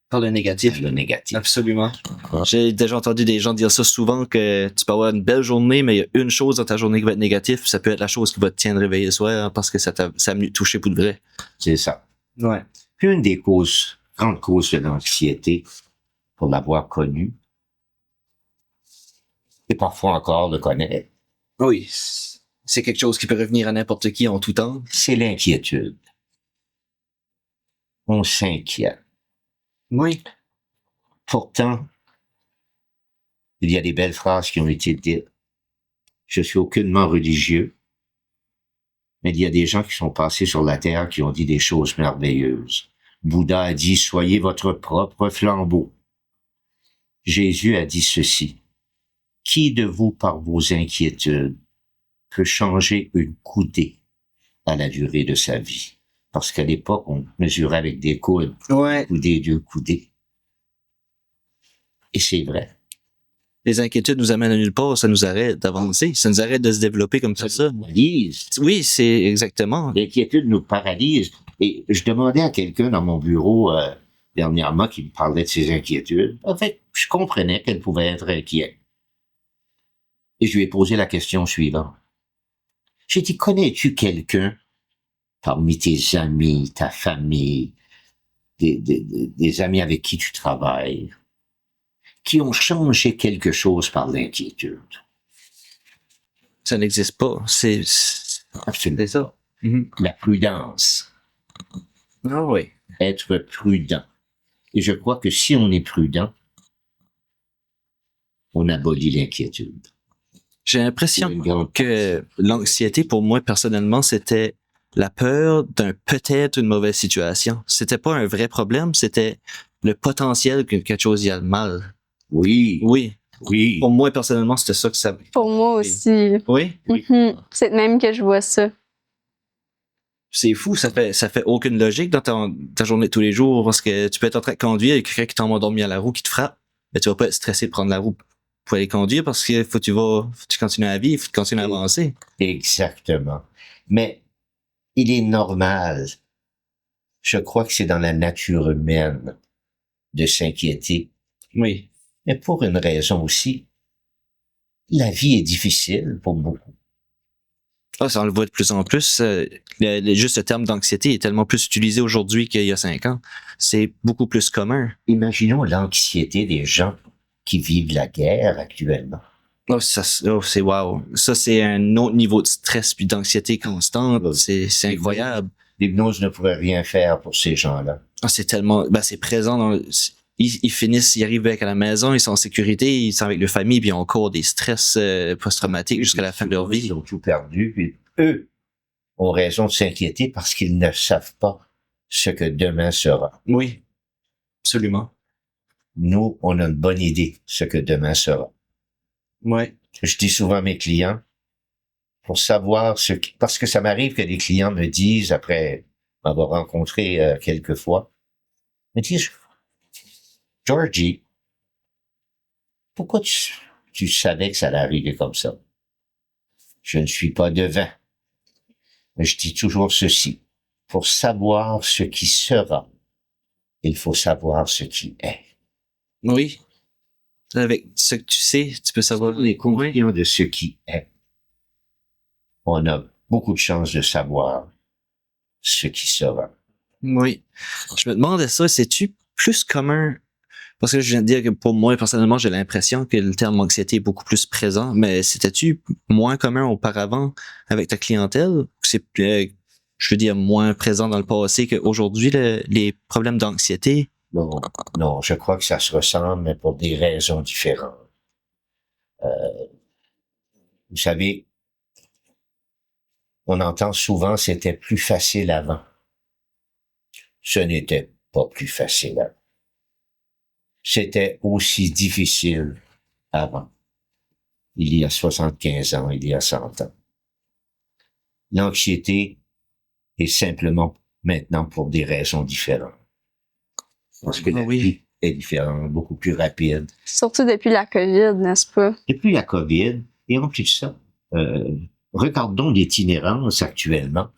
Par le négatif. par le négatif. Absolument. J'ai déjà entendu des gens dire ça souvent, que tu peux avoir une belle journée, mais il y a une chose dans ta journée qui va être négative, ça peut être la chose qui va te tiendre réveillé le soir parce que ça a venu te toucher pour de vrai. C'est ça. Ouais. Puis une des grandes causes de l'anxiété, pour l'avoir connue, et parfois encore le connaître, Oui. C'est quelque chose qui peut revenir à n'importe qui en tout temps. c'est l'inquiétude. On s'inquiète. Oui. Pourtant, il y a des belles phrases qui ont été dites. Je suis aucunement religieux, mais il y a des gens qui sont passés sur la terre qui ont dit des choses merveilleuses. Bouddha a dit, soyez votre propre flambeau. Jésus a dit ceci. Qui de vous, par vos inquiétudes, peut changer une coudée à la durée de sa vie? Parce qu'à l'époque, on mesurait avec des coudes, Ouais. coudées, 2 coudées. Et c'est vrai. Les inquiétudes nous amènent à nulle part, ça nous arrête d'avancer, ça nous arrête de se développer comme ça. Paralyse. Oui, c'est exactement. L'inquiétude nous paralyse. Et je demandais à quelqu'un dans mon bureau dernièrement qui me parlait de ses inquiétudes. En fait, je comprenais qu'elle pouvait être inquiète. Et je lui ai posé la question suivante. J'ai dit, connais-tu quelqu'un parmi tes amis, ta famille, des amis avec qui tu travailles, qui ont changé quelque chose par l'inquiétude? Ça n'existe pas. C'est Absolument. ça. La prudence. Ah oui. Être prudent. Et je crois que si on est prudent, on abolit l'inquiétude. J'ai l'impression que l'anxiété, pour moi, personnellement, c'était la peur d'un peut-être une mauvaise situation. C'était pas un vrai problème, c'était le potentiel que quelque chose y a de mal. Oui, Oui. oui. Pour moi, personnellement, c'était ça que ça... Pour moi aussi. Oui. Mhm. C'est de même que je vois ça. C'est fou, ça fait aucune logique dans ta journée de tous les jours, parce que tu peux être en train de conduire et quelqu'un qui tombe endormi à la roue qui te frappe, mais tu vas pas être stressé de prendre la roue pour aller conduire parce que faut que tu continues à vivre, faut que tu continues à avancer. Exactement. Mais il est normal, je crois que c'est dans la nature humaine de s'inquiéter, Oui. mais pour une raison aussi. La vie est difficile pour beaucoup. Ah, ça on le voit de plus en plus. Juste le terme d'anxiété est tellement plus utilisé aujourd'hui qu'il y a 5 ans. C'est beaucoup plus commun. Imaginons l'anxiété des gens qui vivent la guerre actuellement. Oh, c'est wow. Ça, c'est un autre niveau de stress puis d'anxiété constante. C'est incroyable. L'hypnose ne pourrait rien faire pour ces gens-là. Ah, c'est tellement, c'est présent dans ils finissent, ils arrivent à la maison, ils sont en sécurité, ils sont avec leur famille, puis ils ont encore des stress post-traumatiques jusqu'à la fin de leur vie. Ils ont tout perdu, puis eux ont raison de s'inquiéter parce qu'ils ne savent pas ce que demain sera. Oui, absolument. Nous, on a une bonne idée de ce que demain sera. Ouais. Je dis souvent à mes clients, pour savoir parce que ça m'arrive que des clients me disent, après m'avoir rencontré quelques fois, me disent, Georgie, pourquoi tu savais que ça allait arriver comme ça? Je ne suis pas devin. Mais je dis toujours ceci. Pour savoir ce qui sera, il faut savoir ce qui est. Oui. Avec ce que tu sais, tu peux savoir. Les convictions de ce qui est. On a beaucoup de chances de savoir ce qui sera. Oui. Je me demandais ça, c'est-tu plus commun Parce que je viens de dire que pour moi, personnellement, j'ai l'impression que le terme anxiété est beaucoup plus présent, mais c'était-tu moins commun auparavant avec ta clientèle? Ou c'est, je veux dire, moins présent dans le passé qu'aujourd'hui, les problèmes d'anxiété? Non, non, je crois que ça se ressemble, mais pour des raisons différentes. Vous savez, on entend souvent c'était plus facile avant. Ce n'était pas plus facile avant. C'était aussi difficile avant. Il y a 75 ans, il y a 100 ans. L'anxiété est simplement maintenant pour des raisons différentes. Parce que la vie est différente, beaucoup plus rapide. Surtout depuis la COVID, n'est-ce pas? Depuis la COVID, et en plus de ça, regardons l'itinérance actuellement.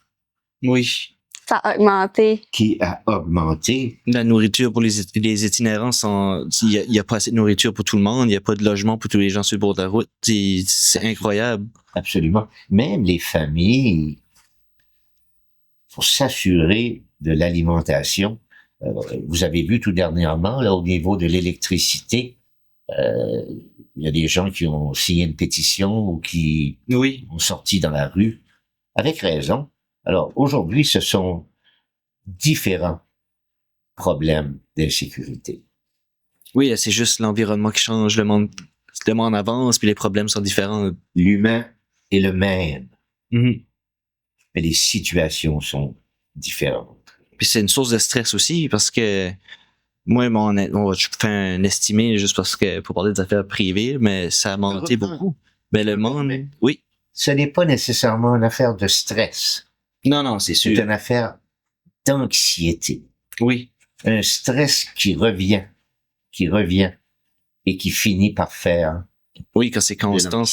Oui. Ça a augmenté. Qui a augmenté. La nourriture pour les itinérants, il y a pas assez de nourriture pour tout le monde, il y a pas de logement pour tous les gens sur le bord de la route. C'est incroyable. Absolument. Même les familles, pour s'assurer de l'alimentation, vous avez vu tout dernièrement, là, au niveau de l'électricité, il y a des gens qui ont signé une pétition ou qui ont sorti dans la rue, avec raison. Alors, aujourd'hui, ce sont différents problèmes d'insécurité. Oui, c'est juste l'environnement qui change, le monde avance, puis les problèmes sont différents. L'humain est le même, Mm-hmm. mais les situations sont différentes. Puis c'est une source de stress aussi, parce que moi, je fais un estimé juste parce que pour parler des affaires privées, mais ça a monté beaucoup. Mais le monde, oui. Ce n'est pas nécessairement une affaire de stress. Non, c'est sûr. C'est une affaire d'anxiété. Oui. Un stress qui revient et qui finit par faire. Oui, quand c'est constant,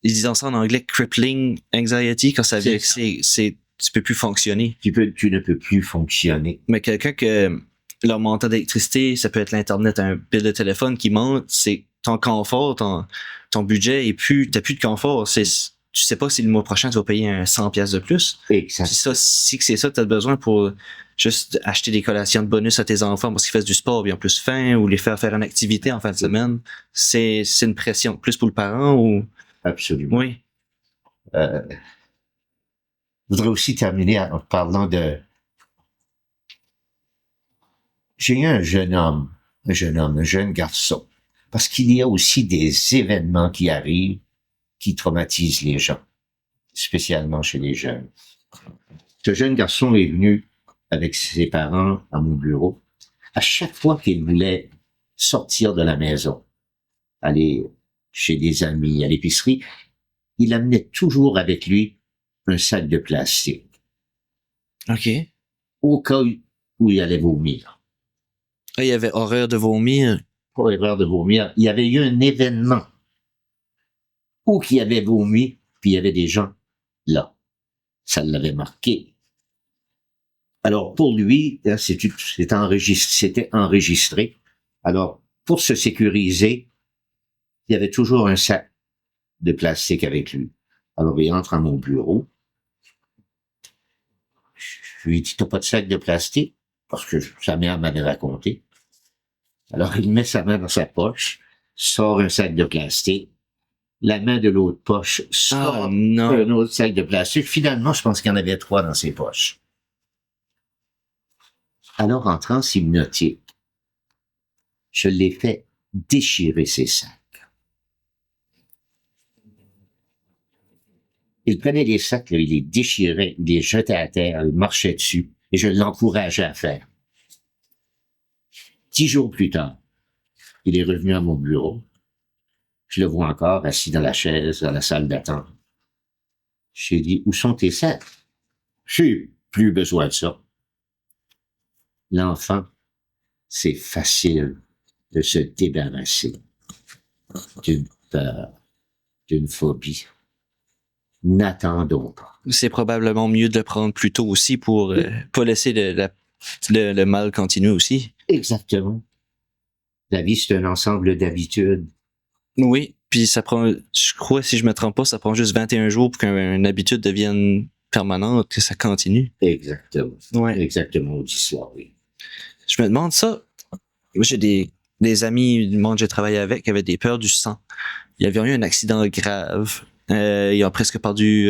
ils disent ça en anglais crippling anxiety, quand ça veut dire que tu peux plus fonctionner. Tu ne peux plus fonctionner. Mais quelqu'un que leur montant d'électricité, ça peut être l'internet, un bill de téléphone qui monte, c'est ton confort, ton budget, et puis t'as plus de confort. Tu sais pas si le mois prochain tu vas payer un 100$ de plus. Exactement. Si c'est ça que tu as besoin pour juste acheter des collations de bonus à tes enfants parce qu'ils fassent du sport, ils ont plus faim, ou les faire une activité en fin de semaine, c'est une pression plus pour le parent ou. Absolument. Oui. Je voudrais aussi terminer en parlant de. J'ai eu un jeune garçon, parce qu'il y a aussi des événements qui arrivent qui traumatisent les gens, spécialement chez les jeunes. Ce jeune garçon est venu avec ses parents à mon bureau. À chaque fois qu'il voulait sortir de la maison, aller chez des amis, à l'épicerie, il amenait toujours avec lui un sac de plastique. OK. Au cas où il allait vomir. Ah, il y avait horreur de vomir. Pour l'erreur de vomir, il y avait eu un événement où il avait vomi, puis il y avait des gens là. Ça l'avait marqué. Alors, pour lui, c'était enregistré. Alors, pour se sécuriser, il y avait toujours un sac de plastique avec lui. Alors, il entre à mon bureau. Je lui dis, t'as pas de sac de plastique? Parce que sa mère m'avait raconté. Alors, il met sa main dans sa poche, sort un sac de plastique. La main de l'autre poche sort un autre sac de plastique. Finalement, je pense qu'il y en avait 3 dans ses poches. Alors, en transe hypnotique, je l'ai fait déchirer ses sacs. Il prenait les sacs, là, il les déchirait, il les jetait à terre, il marchait dessus, et je l'encourageais à faire. 10 jours plus tard, il est revenu à mon bureau. Je le vois encore assis dans la chaise, dans la salle d'attente. J'ai dit, où sont tes sacs? J'ai plus besoin de ça. L'enfant, c'est facile de se débarrasser d'une peur, d'une phobie. N'attendons pas. C'est probablement mieux de le prendre plus tôt aussi pour pas laisser le mal continuer aussi. Exactement. La vie, c'est un ensemble d'habitudes. Oui, puis ça prend, je crois, si je me trompe pas, ça prend juste 21 jours pour qu'une habitude devienne permanente, que ça continue. Exactement. Ouais. Exactement, on dit ça, oui. Je me demande ça. moi, j'ai des amis du monde que j'ai travaillé avec qui avaient des peurs du sang. Ils avaient eu un accident grave. Ils ont presque perdu...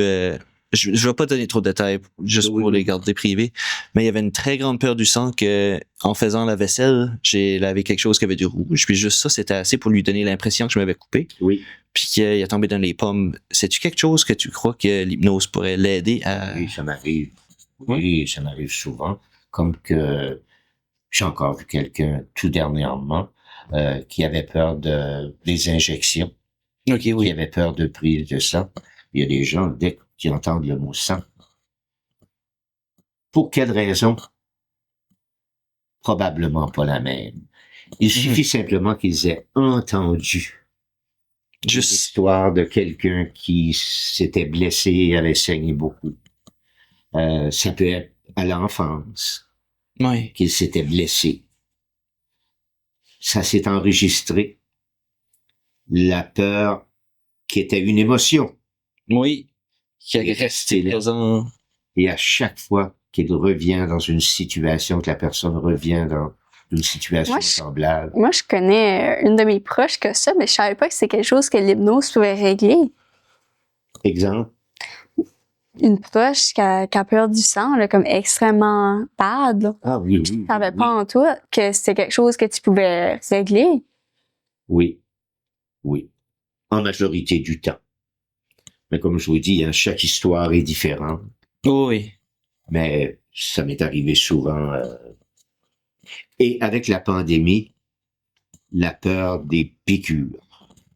je vais pas donner trop de détails, juste pour les garder privés, mais il y avait une très grande peur du sang que, en faisant la vaisselle, j'ai lavé quelque chose qui avait du rouge, puis juste ça, c'était assez pour lui donner l'impression que je m'avais coupé. Oui. Puis qu'il est tombé dans les pommes. C'est-tu quelque chose que tu crois que l'hypnose pourrait l'aider à... Oui, ça m'arrive. Oui, ça m'arrive souvent. Comme que j'ai encore vu quelqu'un tout dernièrement qui avait peur des injections, Ok, qui oui. avait peur de prise de sang. Il y a des gens, dès qu'ils entendent le mot sang, pour quelle raison? Probablement pas la même. Il suffit simplement qu'ils aient entendu Juste... l'histoire de quelqu'un qui s'était blessé et avait saigné beaucoup. Ça peut être à l'enfance Ouais. qu'il s'était blessé. Ça s'est enregistré. La peur qui était une émotion. Oui. Qui est est resté là. présent. Et à chaque fois qu'il revient dans une situation, que la personne revient dans une situation Moi, semblable. Moi, je connais une de mes proches que ça, mais je savais pas que c'est quelque chose que l'hypnose pouvait régler. Exemple. Une proche qui a peur du sang, là, comme extrêmement bad. Là. Ah oui, oui. Tu savais pas en toi que c'était quelque chose que tu pouvais régler. Oui. Oui. En majorité du temps. Mais comme je vous dis, hein, chaque histoire est différente. Oui. Mais ça m'est arrivé souvent. Et avec la pandémie, la peur des piqûres.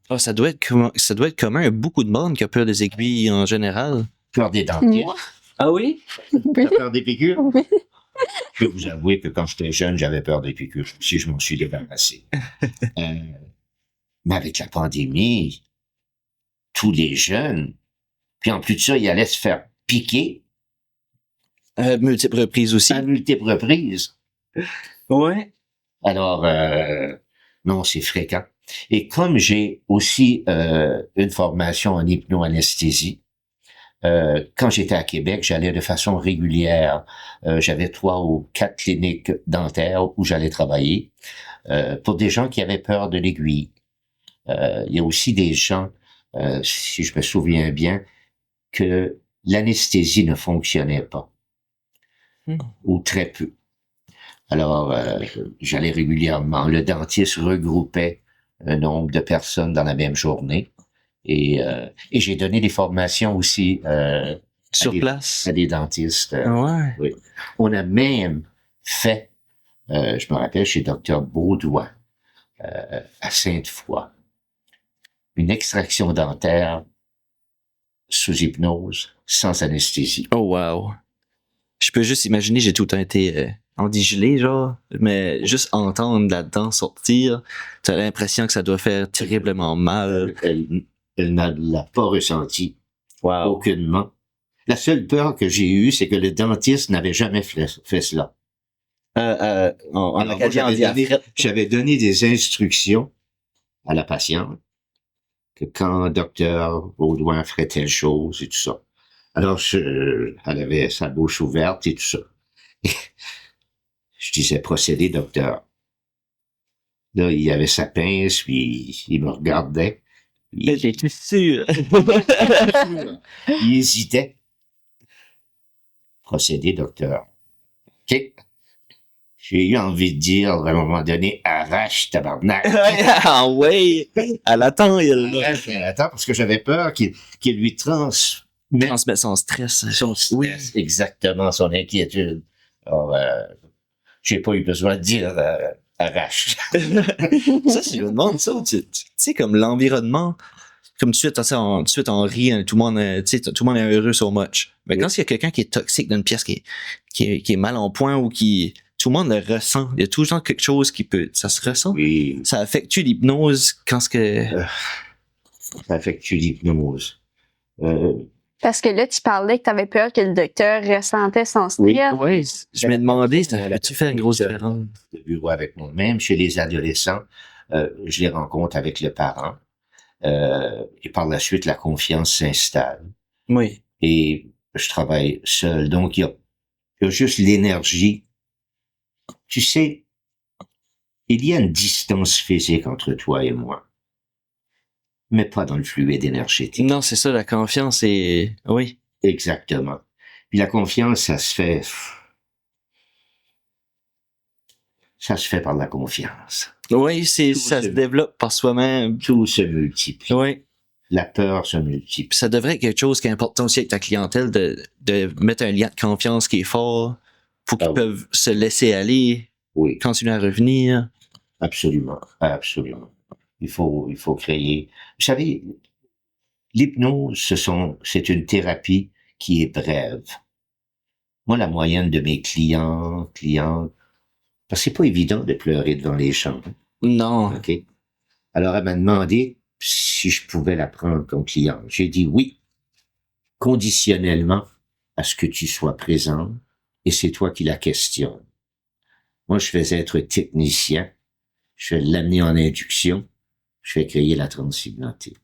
Ah, ça doit être commun à beaucoup de monde qui a peur des aiguilles en général. Peur des dentistes. Moi, Ah oui? oui. T'as peur des piqûres? Oui. Je peux vous avouer que quand j'étais jeune, j'avais peur des piqûres. Si je m'en suis débarrassé. Mais avec la pandémie, tous les jeunes, puis en plus de ça, ils allaient se faire piquer Multiples reprises aussi. à multiples reprises. Ouais. Alors, non, c'est fréquent. Et comme j'ai aussi une formation en hypnoanesthésie, quand j'étais à Québec, j'allais de façon régulière. J'avais 3 ou 4 cliniques dentaires où j'allais travailler pour des gens qui avaient peur de l'aiguille. Il y a aussi des gens, si je me souviens bien, que l'anesthésie ne fonctionnait pas, ou très peu. Alors, j'allais régulièrement. Le dentiste regroupait un nombre de personnes dans la même journée. Et j'ai donné des formations aussi Sur place. à des dentistes. Ouais. Oui. On a même fait, je me rappelle, chez Dr Baudouin, à Sainte-Foy, une extraction dentaire sous hypnose, sans anesthésie. Oh wow. Je peux juste imaginer, j'ai tout le temps été endigelé, genre, mais juste entendre la dent sortir, t'as l'impression que ça doit faire terriblement mal. Elle ne l'a pas ressenti. Wow. Aucunement. La seule peur que j'ai eue, c'est que le dentiste n'avait jamais fait cela. En Alors, moi, acadien, on dit j'avais donné des instructions à la patiente que quand docteur Baudouin ferait telle chose et tout ça. Alors, elle avait sa bouche ouverte et tout ça. Je disais, procédez, docteur. Là, il avait sa pince, puis il me regardait. J'étais sûr. Il hésitait. Procédez, docteur. OK. J'ai eu envie de dire, à un moment donné, arrache, tabarnak. Ah ouais. Elle attend, Arrache, elle attend, parce que j'avais peur qu'il lui transmet son stress. son stress, exactement, son inquiétude. Alors, j'ai pas eu besoin de dire arrache. Ça, je me demande ça. Tu sais, comme l'environnement, comme tout de suite on rit, hein, tout le monde, tu sais, tout le monde est heureux so much. Mais quand il y a quelqu'un qui est toxique dans une pièce qui est mal en point ou tout le monde le ressent. Il y a toujours quelque chose ça se ressent. Oui, Ça affecte-tu l'hypnose quand ce que... ça affecte l'hypnose. Parce que là, tu parlais que tu avais peur que le docteur ressentait son stress. Oui, je me demandais, ça fait-tu faire une grosse différence? De bureau avec moi-même, chez les adolescents, je les rencontre avec le parent. Et par la suite, la confiance s'installe. Oui. Et je travaille seul. Donc, il y a juste l'énergie. Tu sais, Il y a une distance physique entre toi et moi, mais pas dans le fluide énergétique. Non, c'est ça, la confiance est... Oui. Exactement. Puis la confiance, ça se fait par la confiance. Oui, Tout ça se se- développe par soi-même. Tout se multiplie. Oui. La peur se multiplie. Ça devrait être quelque chose qui est important aussi avec ta clientèle, de mettre un lien de confiance qui est fort pour qu'ils Ah oui. peuvent se laisser aller, Oui, continuer à revenir. absolument, absolument. Il faut créer. Vous savez, l'hypnose, c'est une thérapie qui est brève. Moi, la moyenne de mes clientes, parce que c'est pas évident de pleurer devant les gens. Non. OK? Alors, elle m'a demandé si je pouvais la prendre comme cliente. J'ai dit oui, conditionnellement à ce que tu sois présent, et c'est toi qui la questionne. Moi, je vais être technicien, je vais l'amener en induction, je vais créer la transhypnotique.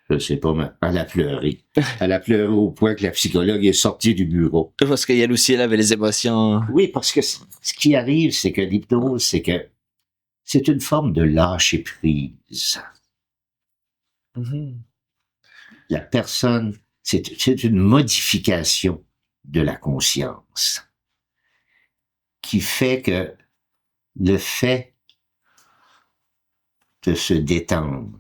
Je sais pas, mais elle a pleuré. Elle a pleuré au point que la psychologue est sortie du bureau. Parce qu'elle aussi, elle avait les émotions. Oui, parce que ce qui arrive, c'est que l'hypnose, c'est une forme de lâcher prise. La personne, c'est une modification de la conscience qui fait que le fait de se détendre,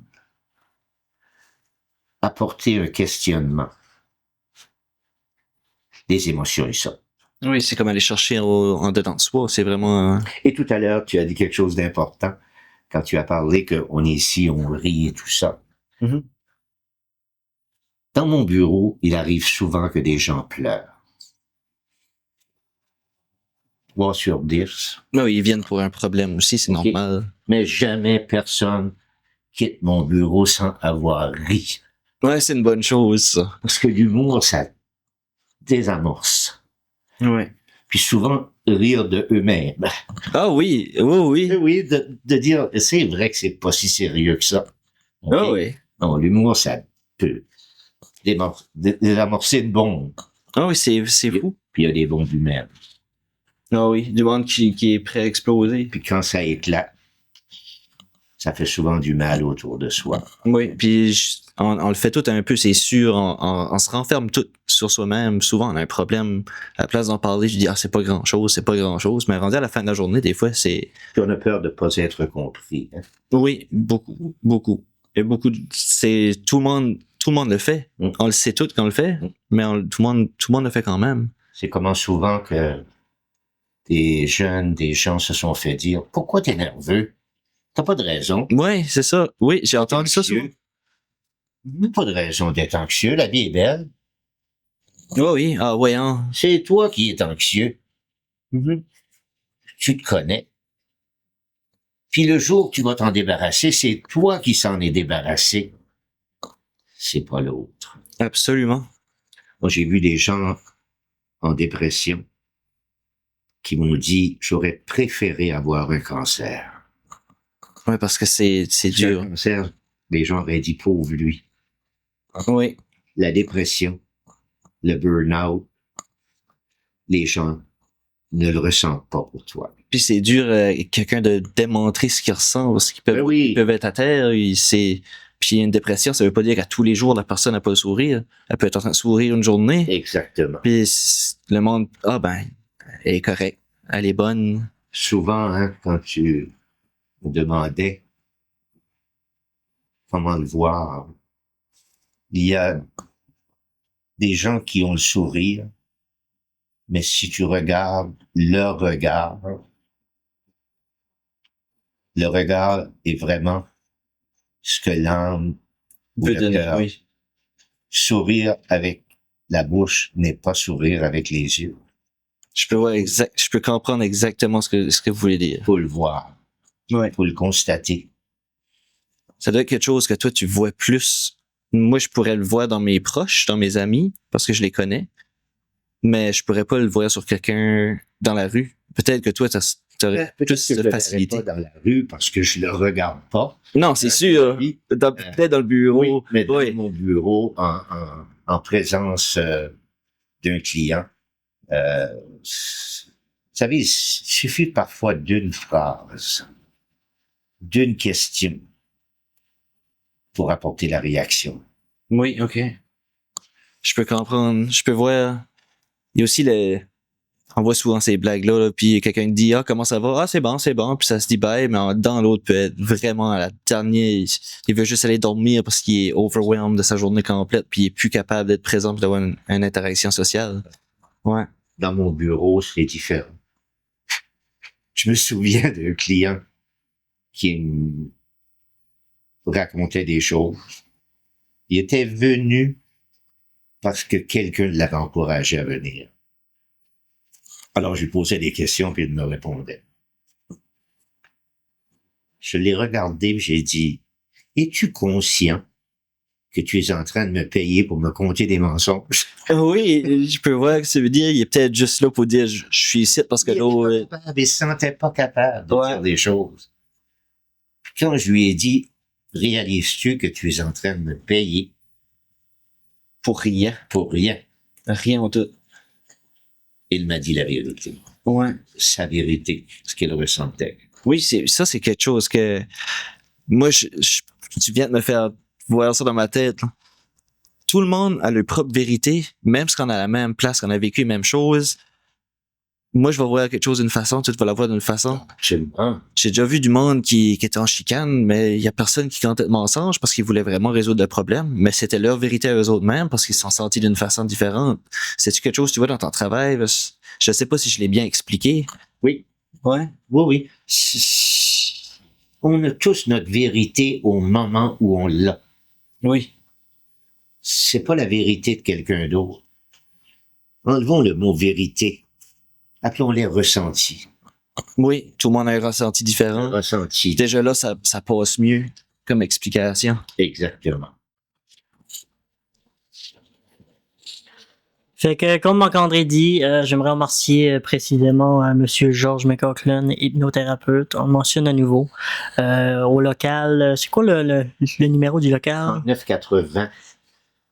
apporter un questionnement, les émotions y sortent. Oui, c'est comme aller chercher en dedans de soi. C'est vraiment... Et tout à l'heure, tu as dit quelque chose d'important quand tu as parlé qu'on est ici, on rit et tout ça. Mhm. Dans mon bureau, il arrive souvent que des gens pleurent. 3 sur 10. Oui, ils viennent pour un problème aussi, c'est Ok. normal. Mais jamais personne quitte mon bureau sans avoir ri. Ouais, c'est une bonne chose, ça. Parce que l'humour, ça désamorce. Ouais. Puis souvent, rire de eux-mêmes. Ah oui, oui. Oui, de dire, c'est vrai que c'est pas si sérieux que ça. Ok? Ah oui. Non, l'humour, ça peut désamorcer une bombe. Ah oui, c'est fou. Puis il y a des bombes humaines. Ah oui, du monde qui est prêt à exploser. Puis quand ça éclate, ça fait souvent du mal autour de soi. Oui, puis on le fait tout un peu, c'est sûr. On se renferme tout sur soi-même. Souvent, on a un problème. À la place d'en parler, je dis, ah, c'est pas grand-chose, c'est pas grand-chose. Mais rendu à la fin de la journée, des fois, c'est... Puis on a peur de pas être compris. Hein. Oui, beaucoup, beaucoup. Il y a beaucoup c'est tout le monde le fait. Mm. On le sait tout qu'on le fait, mais tout le monde le fait quand même. C'est comment souvent que des gens se sont fait dire « Pourquoi t'es nerveux? T'as pas de raison. Oui, c'est ça. Oui, j'ai entendu ça souvent. Pas de raison d'être anxieux. La vie est belle. Oui, oui. Ah ouais, hein. C'est toi qui es anxieux. Tu te connais. Puis le jour que tu vas t'en débarrasser, c'est toi qui s'en est débarrassé. C'est pas l'autre. Absolument. Moi, j'ai vu des gens en dépression qui m'ont dit « J'aurais préféré avoir un cancer. » Oui, parce que c'est Un dur. cancer, les gens auraient dit « Pauvre lui. » Oui. La dépression, le burn-out, les gens ne le ressentent pas pour toi. Puis c'est dur, quelqu'un de démontrer ce qu'il ressent, parce qu'ils peuvent, Ben oui. ils peuvent être à terre. Puis une dépression, ça veut pas dire qu'à tous les jours, la personne n'a pas le sourire. Elle peut être en train de sourire une journée. Exactement. Puis le monde, ah ben, elle est correcte. Elle est bonne. Souvent, hein, quand tu me demandais comment le voir, il y a des gens qui ont le sourire, mais si tu regardes leur regard, le regard est vraiment ce que l'âme ou Peut le donner, cœur. oui. Sourire avec la bouche n'est pas sourire avec les yeux. Je peux comprendre exactement ce que vous voulez dire. Faut le voir. Ouais. Faut le constater. Ça doit être quelque chose que toi, tu vois plus. Moi, je pourrais le voir dans mes proches, dans mes amis, parce que je les connais. Mais je pourrais pas le voir sur quelqu'un dans la rue. Peut-être que toi, t'aurais Peut-être plus que je de le facilité. verrai pas dans la rue parce que je le regarde pas. Non, c'est sûr. Oui. Peut-être dans le bureau. Oui, mais dans Oui. mon bureau, en présence d'un client, savez, il suffit parfois d'une phrase, d'une question pour apporter la réaction. Oui, ok. Je peux comprendre. Je peux voir. Il y a aussi on voit souvent ces blagues-là, là, puis quelqu'un dit « Ah, comment ça va? » « Ah, c'est bon, puis ça se dit « Bye », mais dans l'autre peut être vraiment à la dernière. Il veut juste aller dormir parce qu'il est overwhelmed de sa journée complète, puis il est plus capable d'être présent pour d'avoir une interaction sociale. Ouais. Dans mon bureau, c'est différent. Je me souviens d'un client qui me racontait des choses. Il était venu parce que quelqu'un l'avait encouragé à venir. Alors, je lui posais des questions, puis il me répondait. Je l'ai regardé, puis j'ai dit, « Es-tu conscient que tu es en train de me payer pour me conter des mensonges? » Oui, je peux voir ce que ça veut dire. Il est peut-être juste là pour dire « Je suis ici parce que là... » Il se sentait pas capable de dire des choses. Puis quand je lui ai dit, « Réalises-tu que tu es en train de me payer Pour rien. pour rien? » Rien en tout. Il m'a dit la vérité. Ouais. Sa vérité, ce qu'il ressentait. Oui, c'est quelque chose que moi, tu viens de me faire voir ça dans ma tête. Là. Tout le monde a leur propre vérité, même si on a la même place, qu'on a vécu les mêmes choses. Moi, je vais voir quelque chose d'une façon, tu vas la voir d'une façon. Absolument. J'ai déjà vu du monde qui était en chicane, mais il y a personne qui comptait de mensonge parce qu'ils voulaient vraiment résoudre le problème, mais c'était leur vérité à eux autres mêmes parce qu'ils se sont sentis d'une façon différente. C'est-tu quelque chose que tu vois dans ton travail? Je sais pas si je l'ai bien expliqué. Oui. Ouais. Oui. On a tous notre vérité au moment où on l'a. Oui. C'est pas la vérité de quelqu'un d'autre. Enlevons le mot vérité. Appelons-les ressentis. Oui, tout le monde a un ressenti différent. Ressentis. Déjà là, ça passe mieux comme explication. Exactement. Fait que, comme Marc-André dit, j'aimerais remercier précisément Monsieur Georges McLaughlin, hypnothérapeute. On le mentionne à nouveau. Au local, c'est quoi le numéro du local? 3980,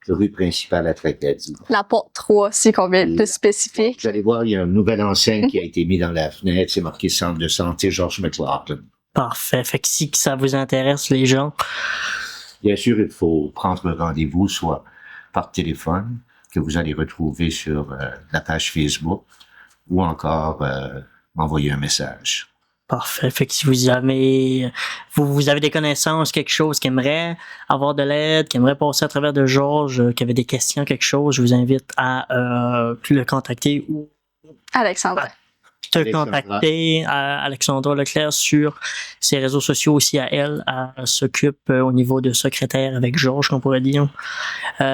rue principale à Tracadie. La porte 3, si qu'on veut être plus spécifique. Vous allez voir, il y a une nouvelle enseigne qui a été mise dans la fenêtre. C'est marqué Centre de santé Georges McLaughlin. Parfait. Fait que si ça vous intéresse, les gens. Bien sûr, il faut prendre rendez-vous, soit par téléphone, que vous allez retrouver sur la page Facebook, ou encore m'envoyer un message. Parfait. Fait que si vous avez des connaissances, quelque chose qui aimerait avoir de l'aide, qui aimerait passer à travers de Georges, qui avait des questions, quelque chose, je vous invite à le contacter ou Alexandra. contacter Alexandra Leclerc sur ses réseaux sociaux aussi à elle. Elle s'occupe au niveau de secrétaire avec Georges, qu'on pourrait dire.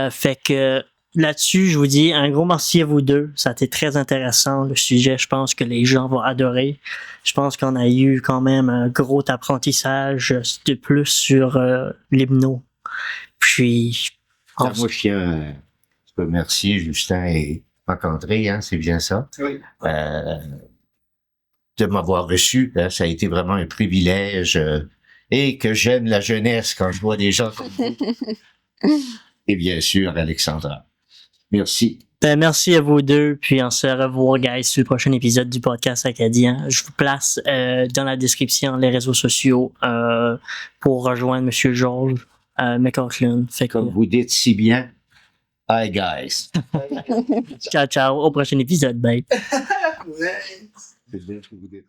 Fait que là-dessus, je vous dis un gros merci à vous deux. Ça a été très intéressant, le sujet. Je pense que les gens vont adorer. Je pense qu'on a eu quand même un gros apprentissage de plus sur l'hypno. Puis, Moi, je tiens à remercier Justin et Marc-André, hein, c'est bien ça. Oui. De m'avoir reçu. Hein, ça a été vraiment un privilège. Et que j'aime la jeunesse quand je vois des gens comme vous. Et bien sûr, Alexandra. Merci. Ben, merci à vous deux, puis on se revoit, guys, sur le prochain épisode du podcast acadien. Je vous place dans la description les réseaux sociaux pour rejoindre Monsieur Georges McLaughlin. Fait que, Comme vous dites si bien, hi guys. ciao, au prochain épisode, bye. C'est bien ce que vous dites.